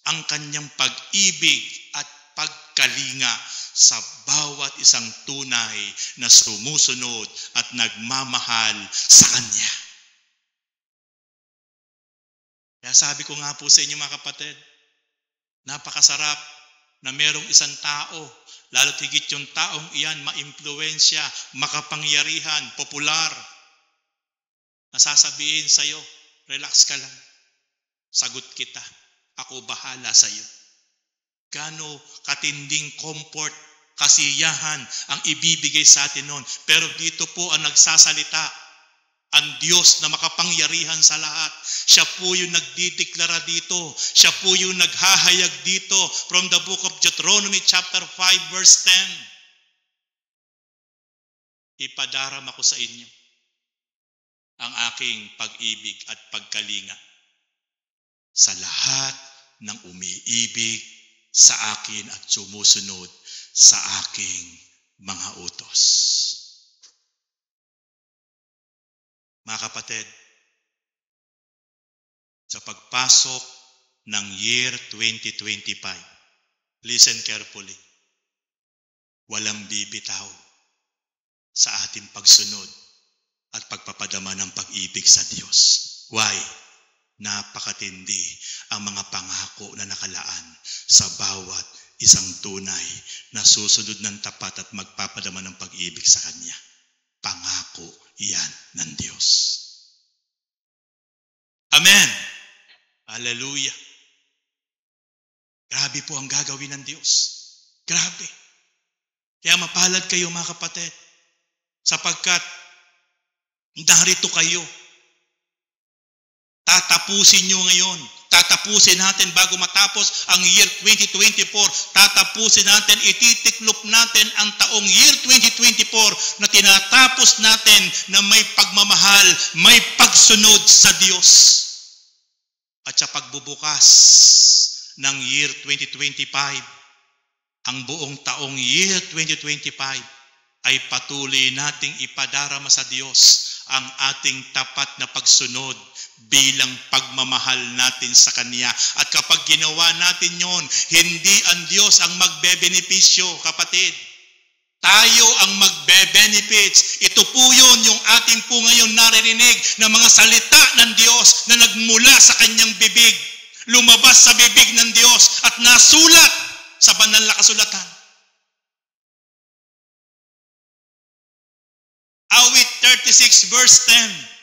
ang kanyang pag-ibig at pagkalinga sa bawat isang tunay na sumusunod at nagmamahal sa Kanya. Kaya sabi ko nga po sa inyo mga kapatid, napakasarap na merong isang tao, lalo't higit yung taong iyan maimpluwensya, makapangyarihan, popular, nasasabihin sa iyo, relax ka lang, sagot kita, ako bahala sa iyo. Gaano katinding comfort kasiyahan ang ibibigay sa atin noon. Pero dito po ang nagsasalita, ang Diyos na makapangyarihan sa lahat. Siya po yung nagdideklara dito. Siya po yung naghahayag dito from the book of Deuteronomy chapter 5 verse 10. Ipadarama ko sa inyo ang aking pag-ibig at pagkalinga sa lahat ng umiibig sa akin at sumusunod sa aking mga utos. Mga kapatid, sa pagpasok ng year 2025, listen carefully, walang bibitaw sa ating pagsunod at pagpapadama ng pag-ibig sa Diyos. Why? Napakatindi ang mga pangako na nakalaan sa bawat isang tunay na susunod ng tapat at magpapadama ng pag-ibig sa Kanya. Pangako iyan ng Diyos. Amen. Hallelujah. Grabe po ang gagawin ng Diyos. Grabe. Kaya mapalad kayo mga kapatid, sapagkat narito kayo. Tatapusin nyo ngayon. Tatapusin natin bago matapos ang year 2024. Tatapusin natin, ititiklop natin ang taong year 2024 na tinatapos natin na may pagmamahal, may pagsunod sa Diyos. At sa pagbubukas ng year 2025, ang buong taong year 2025 ay patuloy nating ipadarama sa Diyos ang ating tapat na pagsunod bilang pagmamahal natin sa Kanya. At kapag ginawa natin yon, hindi ang Diyos ang magbebenepisyo, kapatid. Tayo ang magbe-benefits. Ito po yun yung ating po ngayon naririnig na mga salita ng Diyos na nagmula sa Kanyang bibig. Lumabas sa bibig ng Diyos at nasulat sa banal na kasulatan. Awit 36 verse 10.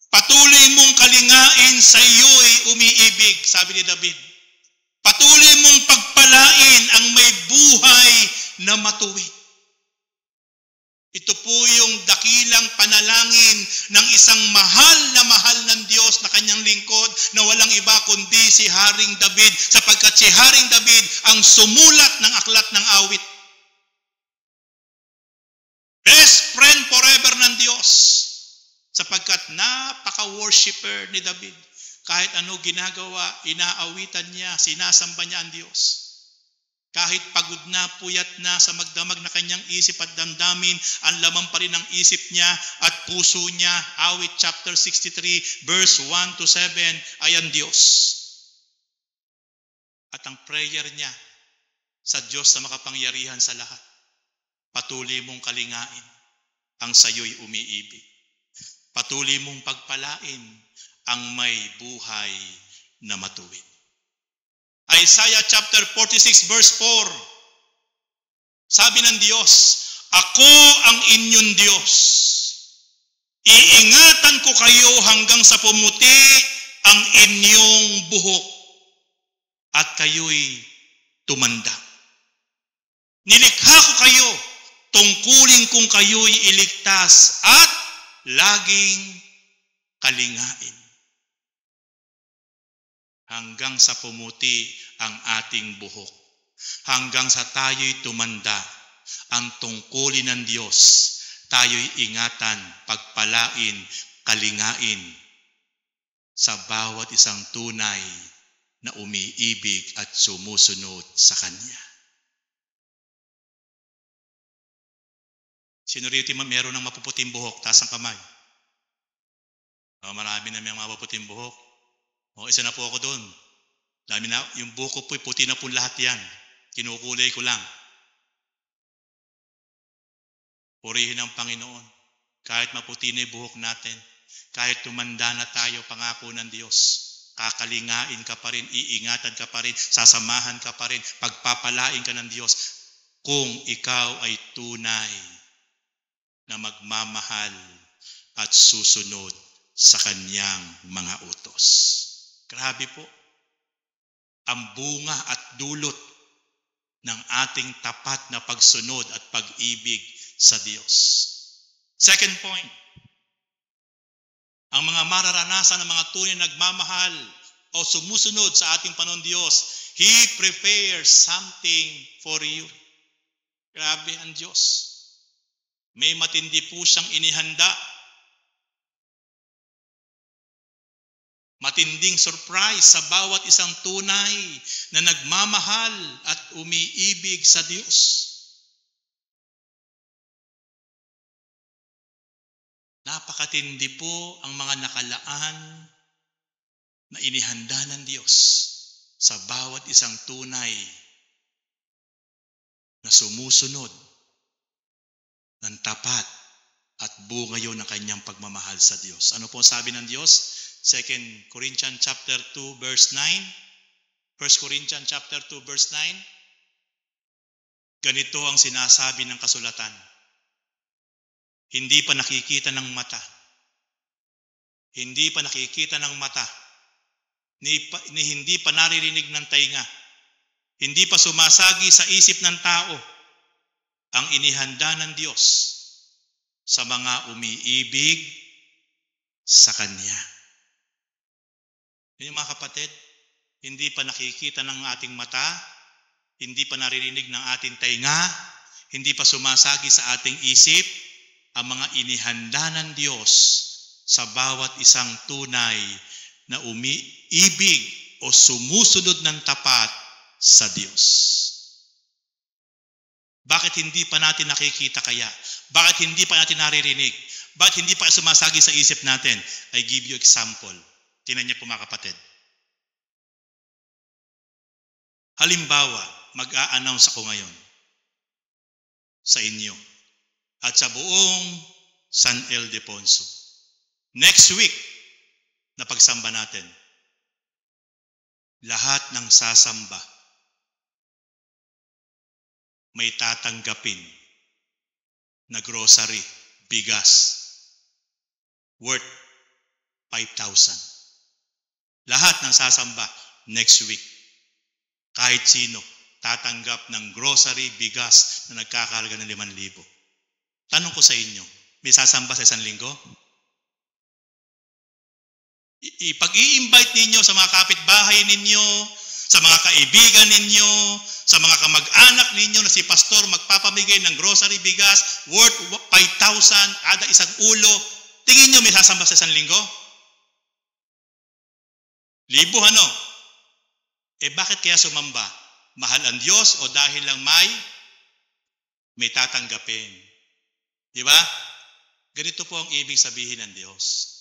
Patuloy mong kalingain sa iyo'y umiibig, sabi ni David. Patuloy mong pagpalain ang may buhay na matuwid. Ito po yung dakilang panalangin ng isang mahal ng Diyos na kanyang lingkod na walang iba kundi si Haring David, sapagkat si Haring David ang sumulat ng aklat ng awit. Best friend forever ng Diyos. Sapagkat napaka-worshipper ni David. Kahit ano ginagawa, inaawitan niya, sinasamba niya ang Diyos. Kahit pagod na, puyat na sa magdamag na kanyang isip at damdamin, ang laman pa rin ng isip niya at puso niya. Awit chapter 63, verse 1 to 7, ay ang Diyos. At ang prayer niya sa Diyos na makapangyarihan sa lahat, patuloy mong kalingain ang sayo'y umiibig. Patuloy mong pagpalain ang may buhay na matuwid. Isaiah chapter 46 verse 4. Sabi ng Diyos, ako ang inyong Diyos. Iingatan ko kayo hanggang sa pumuti ang inyong buhok at kayo'y tumanda. Nilikha ko kayo, tungkulin kong kayo'y iligtas at laging kalingain. Hanggang sa pumuti ang ating buhok. Hanggang sa tayo'y tumanda, ang tungkulin ng Diyos, tayo'y ingatan, pagpalain, kalingain sa bawat isang tunay na umiibig at sumusunod sa Kanya. Sino rito meron ng mapuputing buhok? Taas ang kamay. Marami na may mapuputing buhok. Isa na po ako doon. Dami na, yung buko po, puti na po lahat yan. Kinukulay ko lang. Purihin ang Panginoon. Kahit maputi na yung buhok natin, kahit tumanda na tayo, pangako ng Diyos, kakalingain ka pa rin, iingatan ka pa rin, sasamahan ka pa rin, pagpapalain ka ng Diyos kung ikaw ay tunay na magmamahal at susunod sa Kanyang mga utos. Grabe po. Ang bunga at dulot ng ating tapat na pagsunod at pag-ibig sa Diyos. Second point, ang mga mararanasan ng mga tunay na nagmamahal o sumusunod sa ating Panginoon Diyos, He prepares something for you. Grabe ang Diyos. May matindi po siyang inihanda. Matinding surprise sa bawat isang tunay na nagmamahal at umiibig sa Diyos. Napakatindi po ang mga nakalaan na inihanda ng Diyos sa bawat isang tunay na sumusunod ng tapat at buo ngayon ng kanyang pagmamahal sa Diyos. Ano po sabi ng Diyos? 2 Corinthians chapter 2 verse 9. 1 Corinthians chapter 2 verse 9. Ganito ang sinasabi ng kasulatan. Hindi pa nakikita ng mata. Hindi pa nakikita ng mata. Hindi pa naririnig ng tainga. Hindi pa sumasagi sa isip ng tao ang inihanda ng Diyos sa mga umiibig sa Kanya. Yun mga kapatid, hindi pa nakikita ng ating mata, hindi pa naririnig ng ating tainga, hindi pa sumasagi sa ating isip ang mga inihanda ng Diyos sa bawat isang tunay na umiibig o sumusunod ng tapat sa Diyos. Bakit hindi pa natin nakikita kaya? Bakit hindi pa natin naririnig? Bakit hindi pa sumasagi sa isip natin? I give you example. Tingnan niyo po mga kapatid. Halimbawa, mag-a-announce ako ngayon sa inyo at sa buong San Ildefonso. Next week, na pagsamba natin, lahat ng sasamba may tatanggapin na grocery, bigas, worth 5,000. Lahat ng sasamba next week. Kahit sino, tatanggap ng grocery, bigas na nagkakahalaga ng 5,000. Tanong ko sa inyo, may sasamba sa isang linggo? Ipag-i-invite ninyo sa mga kapitbahay ninyo, sa mga kaibigan ninyo, sa mga kamag-anak ninyo na si pastor magpapamigay ng grocery, bigas worth 5,000 kada isang ulo. Tingin nyo may sasamba sa isang linggo? Libo, ano? Bakit kaya sumamba? Mahal ang Diyos o dahil lang may tatanggapin? Di ba? Ganito po ang ibig sabihin ng Diyos.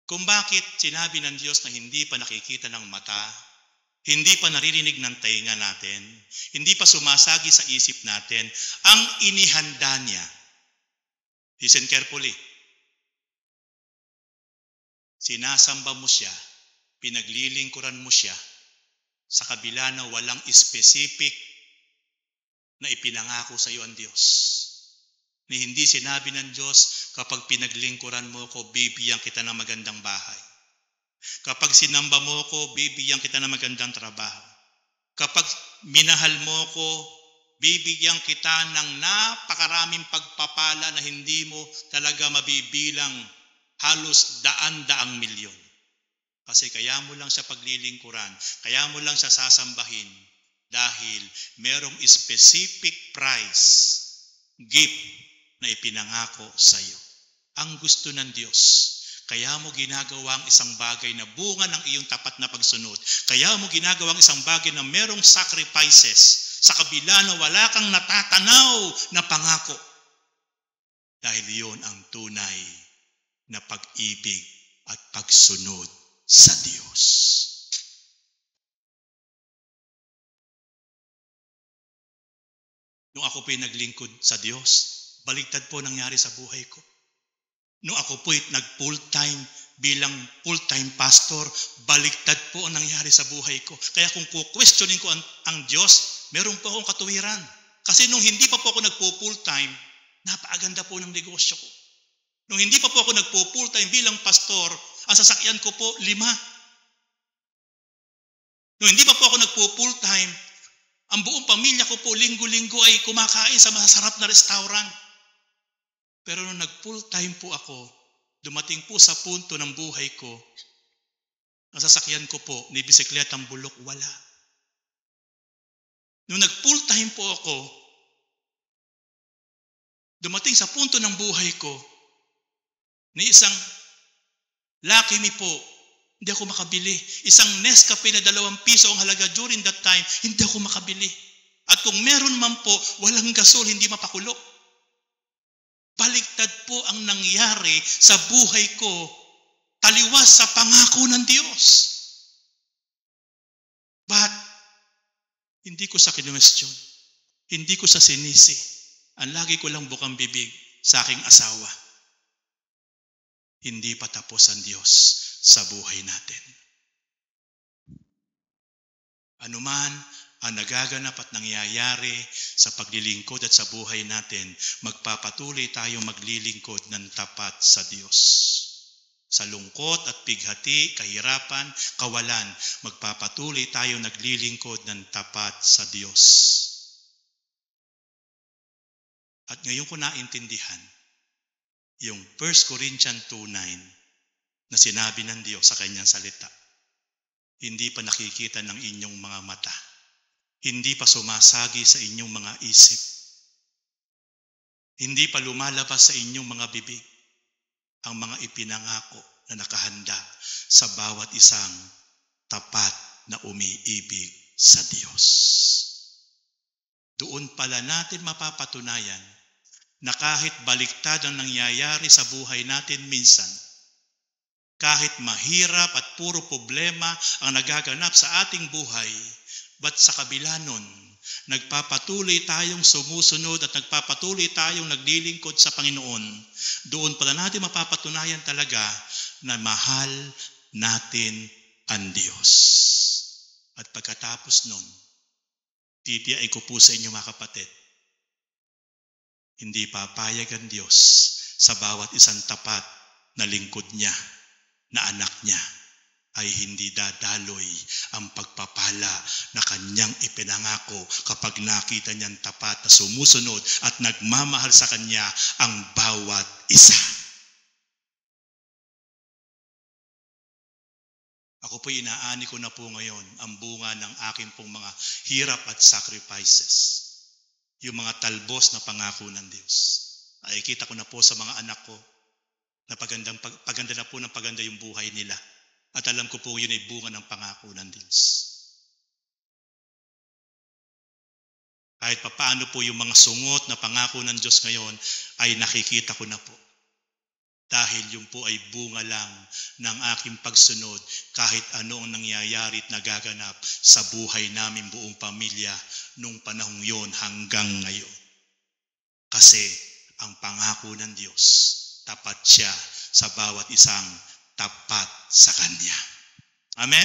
Kung bakit sinabi ng Diyos na hindi pa nakikita ng mata, hindi pa naririnig ng tainga natin, hindi pa sumasagi sa isip natin, ang inihanda niya. Listen carefully. Sinasamba mo siya, pinaglilingkuran mo siya, sa kabila na walang specific na ipinangako sa iyo ang Diyos. Ni hindi sinabi ng Diyos, kapag pinaglingkuran mo ko, bibigyan kita ng magandang bahay. Kapag sinamba mo ko, bibigyan kita ng magandang trabaho. Kapag minahal mo ko, bibigyan kita ng napakaraming pagpapala na hindi mo talaga mabibilang, halos daan-daang milyon. Kasi kaya mo lang siya paglilingkuran, kaya mo lang siya sasambahin, dahil merong specific price, gift na ipinangako sa iyo. Ang gusto ng Diyos, kaya mo ginagawa ang isang bagay na bunga ng iyong tapat na pagsunod. Kaya mo ginagawa ang isang bagay na merong sacrifices sa kabila na wala kang natatanaw na pangako. Dahil iyon ang tunay na pag-ibig at pagsunod sa Diyos. Nung ako po'y naglingkod sa Diyos, baligtad po nangyari sa buhay ko. Nung ako po'y nag-full-time bilang full-time pastor, baligtad po ang nangyari sa buhay ko. Kaya kung questionin ko ang Diyos, meron po akong katuwiran. Kasi nung hindi pa po ako nagpo-full-time, napakaganda po ng negosyo ko. Nung hindi pa po ako nagpo-full-time bilang pastor, ang sasakyan ko po 5. Nung hindi pa po ako nagpo-full-time, Ang buong pamilya ko po linggo-linggo ay kumakain sa masasarap na restaurant. Pero nung nag-full time po ako, dumating po sa punto ng buhay ko, ang sasakyan ko po, ni bisikletang bulok, wala. Nung nag-full time po ako, dumating sa punto ng buhay ko, ni isang Lucky Me po, hindi ako makabili. Isang Nescafe na 2 piso ang halaga during that time, hindi ako makabili. At kung meron man po, walang gasol, hindi mapakulo. Baliktad po ang nangyari sa buhay ko, taliwas sa pangako ng Diyos. But, hindi ko sa kinwestiyon. Hindi ko sa sinisi. Ang lagi ko lang bukang bibig sa aking asawa. Hindi pa tapos ang Diyos sa buhay natin. Anuman ang nagaganap at nangyayari sa paglilingkod at sa buhay natin, magpapatuloy tayong maglilingkod ng tapat sa Diyos. Sa lungkot at bighati, kahirapan, kawalan, magpapatuloy tayong naglilingkod ng tapat sa Diyos. At ngayon ko naintindihan yung 1 Corinthians 2:9 na sinabi ng Diyos sa kanyang salita. Hindi pa nakikita ng inyong mga mata. Hindi pa sumasagi sa inyong mga isip. Hindi pa lumalabas sa inyong mga bibig ang mga ipinangako na nakahanda sa bawat isang tapat na umiibig sa Diyos. Doon pala natin mapapatunayan na kahit baliktad ang nangyayari sa buhay natin minsan, kahit mahirap at puro problema ang nagaganap sa ating buhay, but sa kabila nun, nagpapatuloy tayong sumusunod at nagpapatuloy tayong naglilingkod sa Panginoon, doon pala natin mapapatunayan talaga na mahal natin ang Diyos. At pagkatapos nun, titiyain ko po sa inyo mga kapatid, hindi papayag ang Diyos sa bawat isang tapat na lingkod niya, na anak niya, ay hindi dadaloy ang pagpapala na kanyang ipinangako kapag nakita niyang tapat na sumusunod at nagmamahal sa kanya ang bawat isa. Ako po inaani ko na po ngayon ang bunga ng aking pong mga hirap at sacrifices. Yung mga talbos na pangako ng Diyos. Nakikita ko na po sa mga anak ko na paganda na po ng paganda yung buhay nila. At alam ko po yun ay bunga ng pangako ng Diyos. Kahit papaano po yung mga sungot na pangako ng Diyos ngayon ay nakikita ko na po. Dahil yung po ay bunga lang ng aking pagsunod kahit ano ang nangyayari at nagaganap sa buhay namin buong pamilya nung panahong yon hanggang ngayon. Kasi ang pangako ng Diyos, tapat siya sa bawat isang tapat sa Kanya. Amen?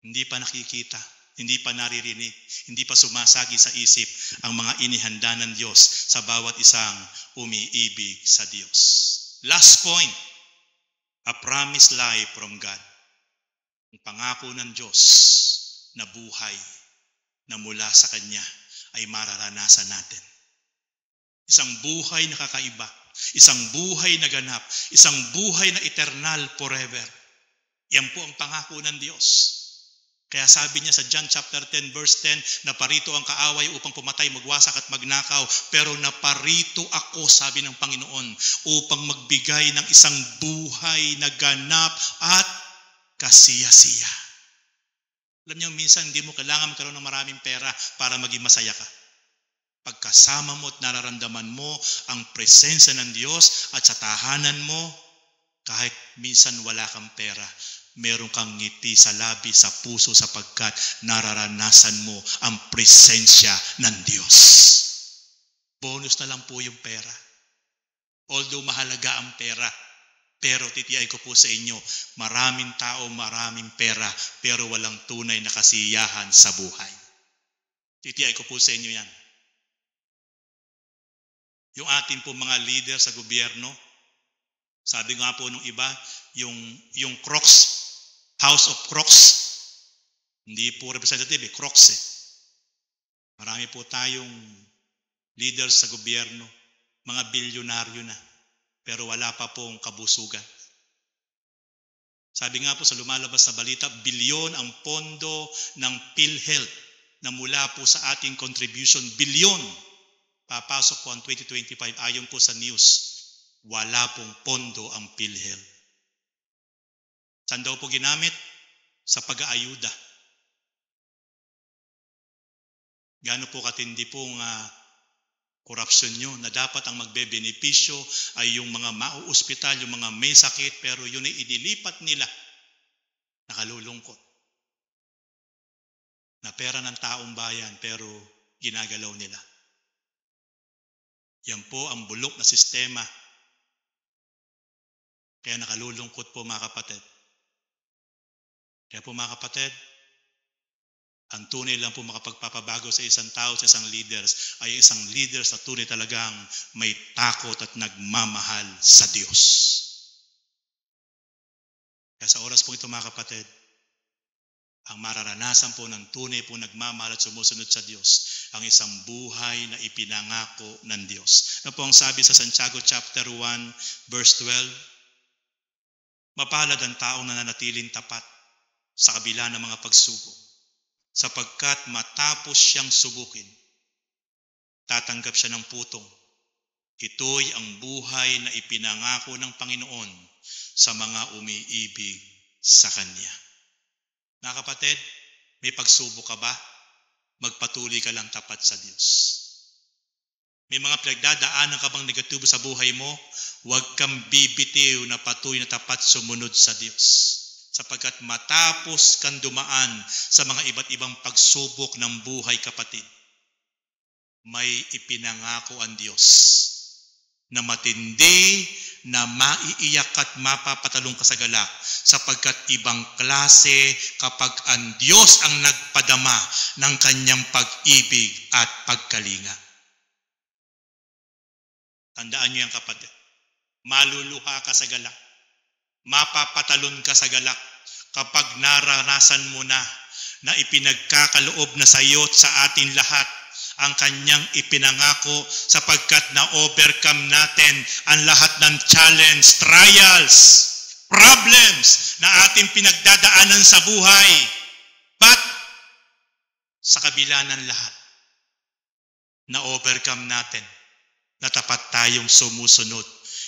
Hindi pa nakikita, hindi pa naririnig, hindi pa sumasagi sa isip ang mga inihanda ng Diyos sa bawat isang umiibig sa Diyos. Last point, a promised life from God. Ang pangako ng Diyos na buhay na mula sa Kanya ay mararanasan natin. Isang buhay na kakaiba, isang buhay na ganap, isang buhay na eternal forever. Yan po ang pangako ng Diyos. Kaya sabi niya sa John chapter 10 verse 10, naparito ang kaaway upang pumatay, magwasak at magnakaw. Pero naparito ako, sabi ng Panginoon, upang magbigay ng isang buhay na ganap at kasiya-siya. Alam niyo, minsan hindi mo kailangan magkaroon ng maraming pera para maging masaya ka. Pagkasama mo at nararamdaman mo ang presensya ng Diyos at sa tahanan mo, kahit minsan wala kang pera, meron kang ngiti sa labi, sa puso, sapagkat nararanasan mo ang presensya ng Diyos. Bonus na lang po yung pera. Although mahalaga ang pera, pero titiyain ko po sa inyo, maraming tao, maraming pera, pero walang tunay na kasiyahan sa buhay. Titiyain ko po sa inyo yan. Yung ating po mga leader sa gobyerno, sabi nga po nung iba, yung Crocs, House of Crocs, Hindi po representative, crooks eh. Marami po tayong leaders sa gobyerno, mga bilyonaryo na, pero wala pa pong kabusugan. Sabi nga po sa lumalabas na balita, bilyon ang pondo ng PhilHealth na mula po sa ating contribution, bilyon. Papasok po ang 2025, ayon po sa news, wala pong pondo ang PhilHealth. Saan daw po ginamit? Sa pag-aayuda. Gaano po katindi pong korupsyon nyo na dapat ang magbebenepisyo ay yung mga mauospital, yung mga may sakit, pero yun ay inilipat nila. Nakalulungkot. Na pera ng taong bayan, pero ginagalaw nila. Yan po ang bulok na sistema. Kaya nakalulungkot po mga kapatid. Kaya po mga kapatid, ang tunay lang po makapagpapabago sa isang tao, sa isang leaders, ay isang leaders na tunay talagang may takot at nagmamahal sa Diyos. Kaya sa oras po ito mga kapatid, ang mararanasan po ng tunay po nagmamahal at sumusunod sa Diyos, ang isang buhay na ipinangako ng Diyos. Ano po ang sabi sa Santiago chapter 1, verse 12? Mapalad ang taong nananatiling tapat sa kabila ng mga pagsubok, sapagkat matapos siyang subukin, tatanggap siya ng putong. Ito'y ang buhay na ipinangako ng Panginoon sa mga umiibig sa Kanya. Mga kapatid, may pagsubok ka ba? Magpatuloy ka lang tapat sa Diyos. May mga pinagdadaanan ka bang negatibo sa buhay mo? Huwag kang bibitiw na patuloy na tapat sumunod sa Diyos. Sapagkat matapos kang dumaan sa mga iba't ibang pagsubok ng buhay, kapatid, may ipinangako ang Diyos na matindi, na maiiyak at mapapatalong ka sa galak, sapagkat ibang klase kapag ang Diyos ang nagpadama ng Kanyang pag-ibig at pagkalinga. Tandaan niyo yan, kapatid. Maluluha ka sa galak. Mapapatalon ka sa galak kapag naranasan mo na ipinagkakaloob na sa iyo at sa atin lahat ang Kanyang ipinangako, sapagkat na-overcome natin ang lahat ng challenge, trials, problems na ating pinagdadaanan sa buhay. But sa kabila ng lahat, na-overcome natin, na tapat tayong sumusunod.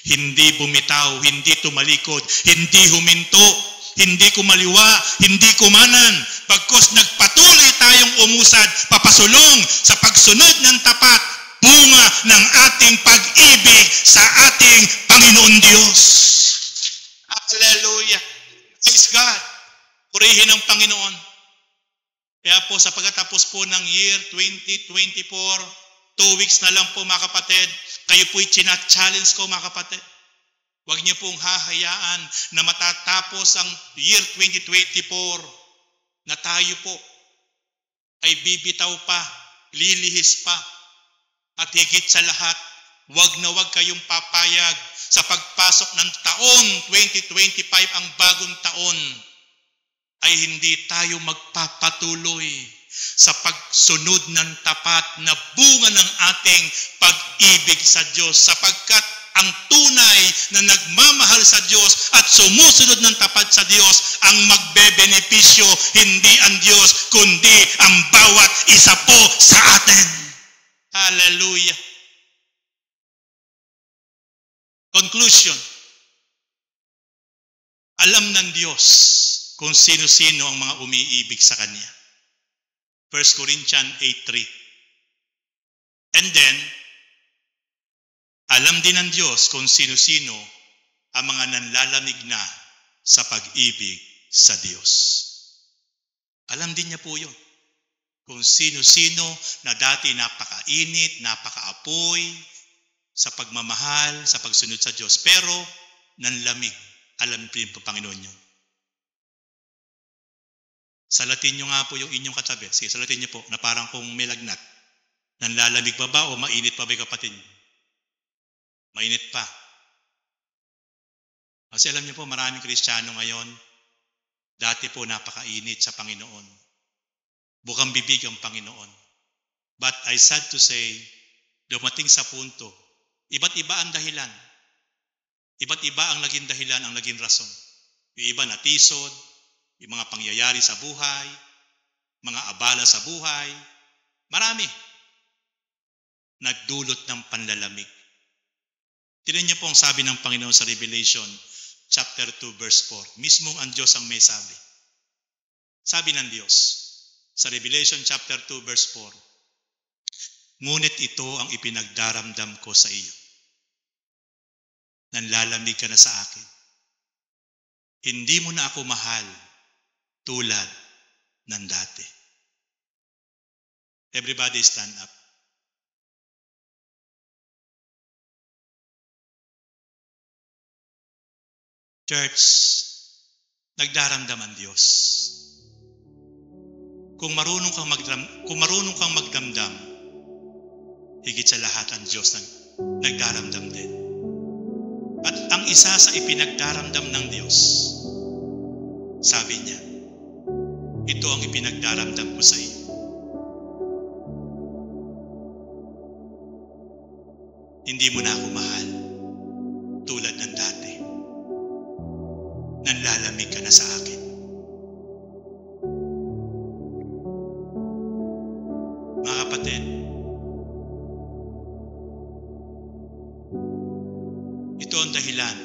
Hindi bumitaw, hindi tumalikod, hindi huminto, hindi kumaliwa, hindi kumanan. Pagkos nagpatuloy tayong umusad, papasulong sa pagsunod ng tapat, bunga ng ating pag-ibig sa ating Panginoon Diyos. Hallelujah! Praise God! Purihin ang Panginoon. Kaya po sa pagkatapos po ng year 2024, 2 weeks na lang po mga kapatid, kayo po'y china-challenge ko mga kapatid. Huwag niyo pong hahayaan na matatapos ang year 2024 na tayo po ay bibitaw pa, lilihis pa. At higit sa lahat, huwag na huwag kayong papayag sa pagpasok ng taon 2025, ang bagong taon, ay hindi tayo magpapatuloy sa pagsunod ng tapat na bunga ng ating pag-ibig sa Diyos, sapagkat ang tunay na nagmamahal sa Diyos at sumusunod ng tapat sa Diyos ang magbebenepisyo, hindi ang Diyos, kundi ang bawat isa po sa atin. Hallelujah! Conclusion. Alam ng Diyos kung sino-sino ang mga umiibig sa Kanya. 1 Corinthians 8:3. And then, alam din ng Diyos kung sino-sino ang mga nanlalamig na sa pag-ibig sa Diyos. Alam din niya po yun. Kung sino-sino na dati napakainit, napakaapoy sa pagmamahal, sa pagsunod sa Diyos, pero nanlamig. Alam din po Panginoon yun. Salatin nyo nga po yung inyong katabi. Sige, salatin nyo po na parang kung may lagnat. Nanlalamig pa ba o mainit pa ba yung kapatid? Mainit pa. Kasi alam nyo po, maraming Kristiyano ngayon, dati po napakainit sa Panginoon. bukang bibig ang Panginoon. But I sad to say, dumating sa punto, iba't iba ang dahilan. Iba't iba ang naging dahilan, ang naging rason. Yung iba natisod, yung mga pangyayari sa buhay, mga abala sa buhay, marami. Nagdulot ng panlalamig. Tingnan niyo po ang sabi ng Panginoon sa Revelation chapter 2 verse 4. Mismong ang Diyos ang may sabi. Sabi ng Diyos sa Revelation chapter 2 verse 4, ngunit ito ang ipinagdaramdam ko sa iyo. Nanlalamig ka na sa akin. Hindi mo na ako mahal tulad ng dati. Everybody stand up. Church, nagdaramdam ang Diyos. Kung marunong kang magdamdam, higit sa lahat ang Diyos nagdaramdam din. At ang isa sa ipinagdaramdam ng Diyos, sabi niya, ito ang ipinagdaramdam ko sa iyo. Hindi mo na ako mahal tulad ng dati. Nanlalamig ka na sa akin. Mga kapatid, ito ang dahilan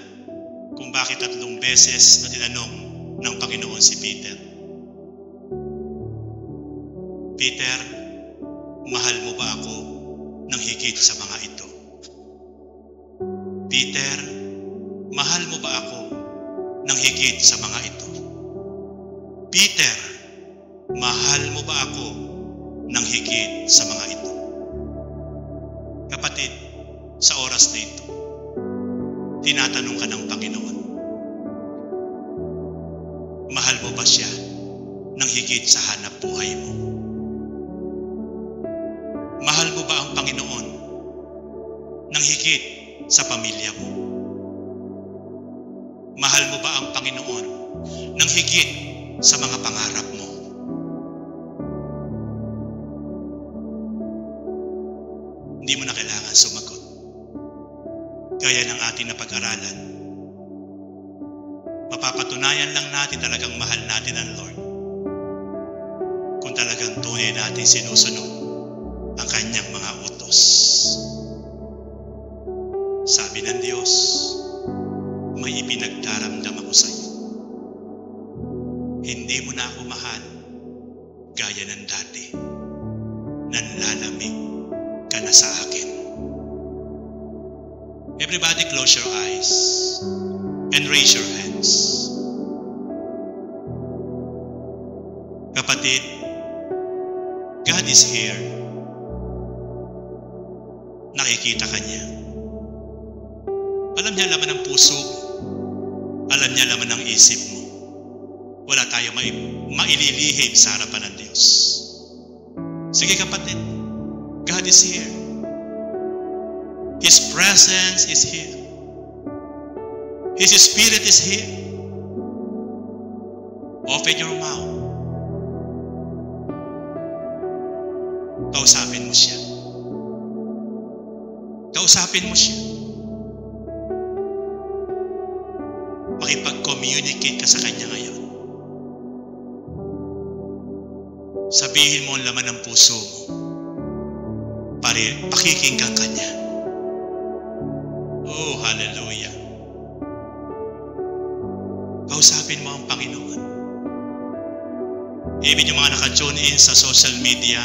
kung bakit 3 beses na tinanong ng Panginoon si Peter. Peter, mahal mo ba ako ng higit sa mga ito? Peter, mahal mo ba ako ng higit sa mga ito? Peter, mahal mo ba ako ng higit sa mga ito? Kapatid, sa oras na ito, tinatanong ka ng Panginoon, mahal mo ba siya ng higit sa hanap buhay mo? Mahal mo ba ang Panginoon ng higit sa pamilya mo? Mahal mo ba ang Panginoon ng higit sa mga pangarap mo? Hindi mo na kailangan sumagot. Gaya ng ating napag-aralan, mapapatunayan lang natin talagang mahal natin ang Lord kung talagang tunay natin sinusunod ang kanyang mga utos. Sabi ng Diyos, may ipinagdaramdam ako sa iyo. Hindi mo na ako mahal gaya ng dati. Nanlalamig ka na sa akin. Everybody close your eyes and raise your hands. Kapatid, God is here. Nakikita ka niya. Alam niya laman ng puso mo. Alam niya laman ng isip mo. Wala tayo maililihim sa harapan ng Diyos. Sige kapatid, God is here. His presence is here. His Spirit is here. Open your mouth. Kausapin mo siya. Kausapin mo siya. Makipag-communicate ka sa Kanya ngayon. Sabihin mo ang laman ng puso mo. Pakikinggan ka niya. Oh, hallelujah. Kausapin mo ang Panginoon. Even yung mga naka-tune in sa social media,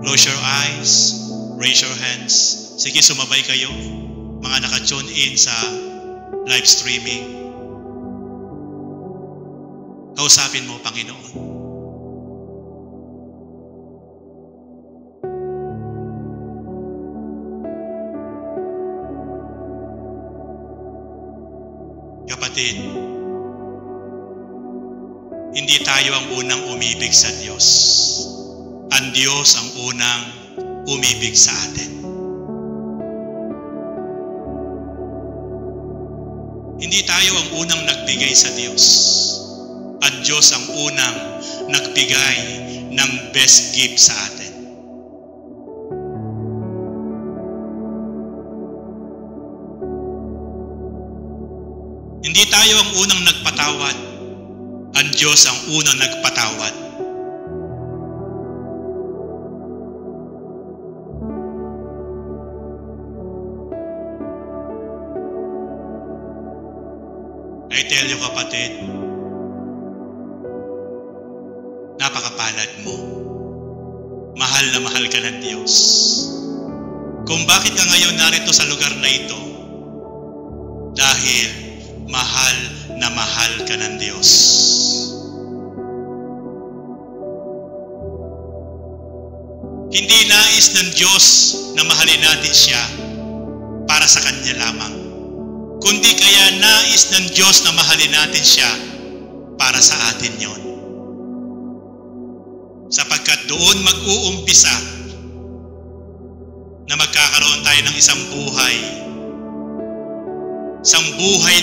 close your eyes, raise your hands. Sige, sumabay kayo. Mga naka-tune in sa live streaming. Kausapin mo, Panginoon. Kapatid, hindi tayo ang unang umibig sa Diyos. Ang Diyos ang unang umibig sa atin. Hindi tayo ang unang nagbigay sa Diyos. Ang Diyos ang unang nagbigay ng best gift sa atin. Hindi tayo ang unang nagpatawad. Ang Diyos ang unang nagpatawad. I tell you, kapatid, napakapalad mo. Mahal na mahal ka ng Diyos. Kung bakit ka ngayon narito sa lugar na ito, dahil mahal na mahal ka ng Diyos. Hindi nais ng Diyos na mahalin natin siya para sa Kanya lamang, kundi kaya nais ng Diyos na mahalin natin siya para sa atin yon. Sapagkat doon mag-uumpisa na magkakaroon tayo ng isang buhay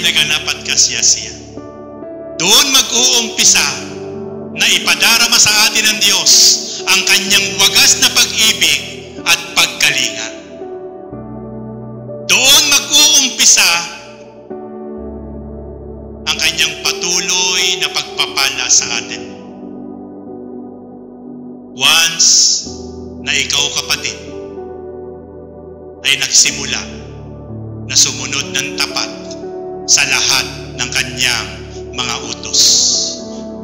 na ganap at kasiyasiya. Doon mag-uumpisa na ipadarama sa atin ng Diyos ang Kanyang wagas na pag-ibig at pagkalinga. Doon mag-uumpisa ang Kanyang patuloy na pagpapala sa atin. Once na ikaw, kapatid, ay nagsimula na sumunod ng tapat sa lahat ng Kanyang mga utos,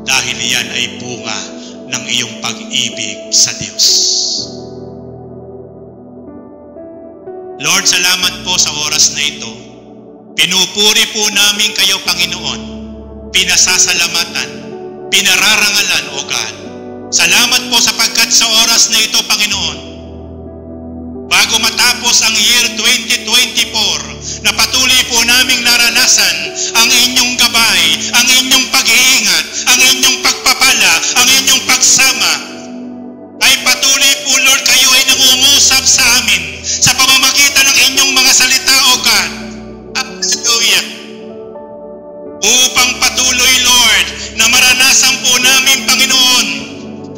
dahil yan ay bunga ng iyong pag-ibig sa Diyos. Lord, salamat po sa oras na ito. Pinupuri po namin kayo, Panginoon. Pinasasalamatan, pinararangalan, O God. Salamat po sapagkat sa oras na ito, Panginoon, bago matapos ang year 2024, na patuloy po naming naranasan ang inyong gabay, ang inyong pag-iingat, ang inyong pagpapala, ang inyong pagsama, ay patuloy po, Lord, kayo ay nangungusap sa amin sa pamamagitan ng inyong mga salita, O God. Hallelujah. Upang patuloy, Lord, na maranasan po namin, Panginoon,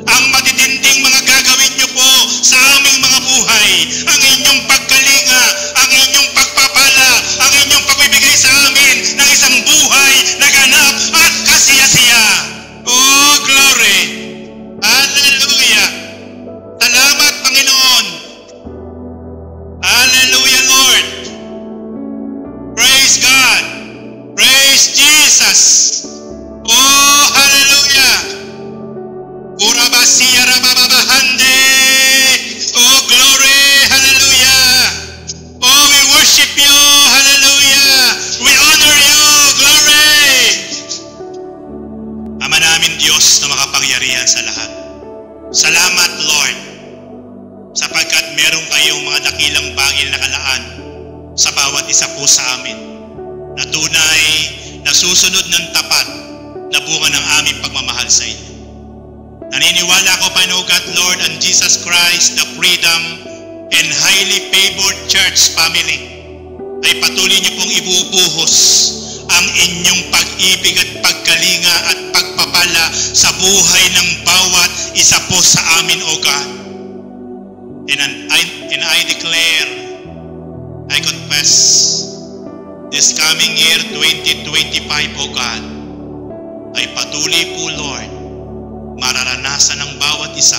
ang matitinding mga gagawin niyo po sa aming mga buhay, ang inyong pagkalinga, ang inyong pagpapala, ang inyong pagbibigay sa amin ng isang buhay na ganap at kasiyasiya. Oh, glory! Hallelujah! Salamat, Panginoon! Hallelujah, Lord! Praise God! Praise Jesus! Oh, hallelujah! Oh, glory! Hallelujah! Oh, we worship you! Hallelujah! We honor you! Glory! Ama namin, Diyos na makapangyarihan sa lahat. Salamat, Lord, sapagkat meron kayong mga dakilang bagay na nakalaan sa bawat isa po sa amin, na tunay na susunod ng tapat na bunga ng aming pagmamahal sa inyo. Naniniwala ko, Panginoon God, Lord, and Jesus Christ, the Freedom and Highly Favored Church Family, ay patuloy niyo pong ibubuhos ang inyong pag-ibig at pagkalinga at pagpapala sa buhay ng bawat isa po sa amin, O God. And I declare, I confess, this coming year 2025, O God, ay patuloy po, Lord, mararanasan ng bawat isa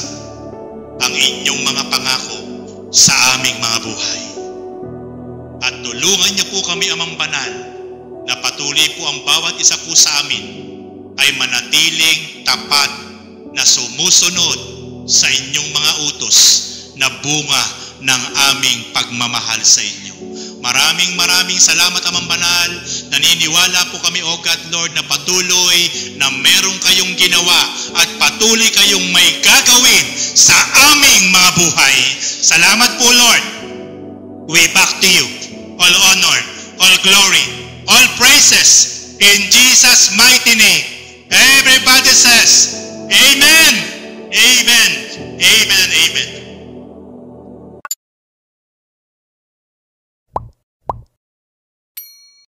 ang inyong mga pangako sa aming mga buhay. At tulungan niyo po kami, Amang Banal, na patuloy po ang bawat isa po sa amin ay manatiling tapat na sumusunod sa inyong mga utos na bunga ng aming pagmamahal sa inyo. Maraming salamat, Amang Banal. Naniniwala po kami, O God, Lord, na patuloy na meron kayong ginawa at patuloy kayong may gagawin sa aming mga buhay. Salamat po, Lord. We back to you all honor, all glory, all praises in Jesus' mighty name. Everybody says, Amen, Amen, Amen.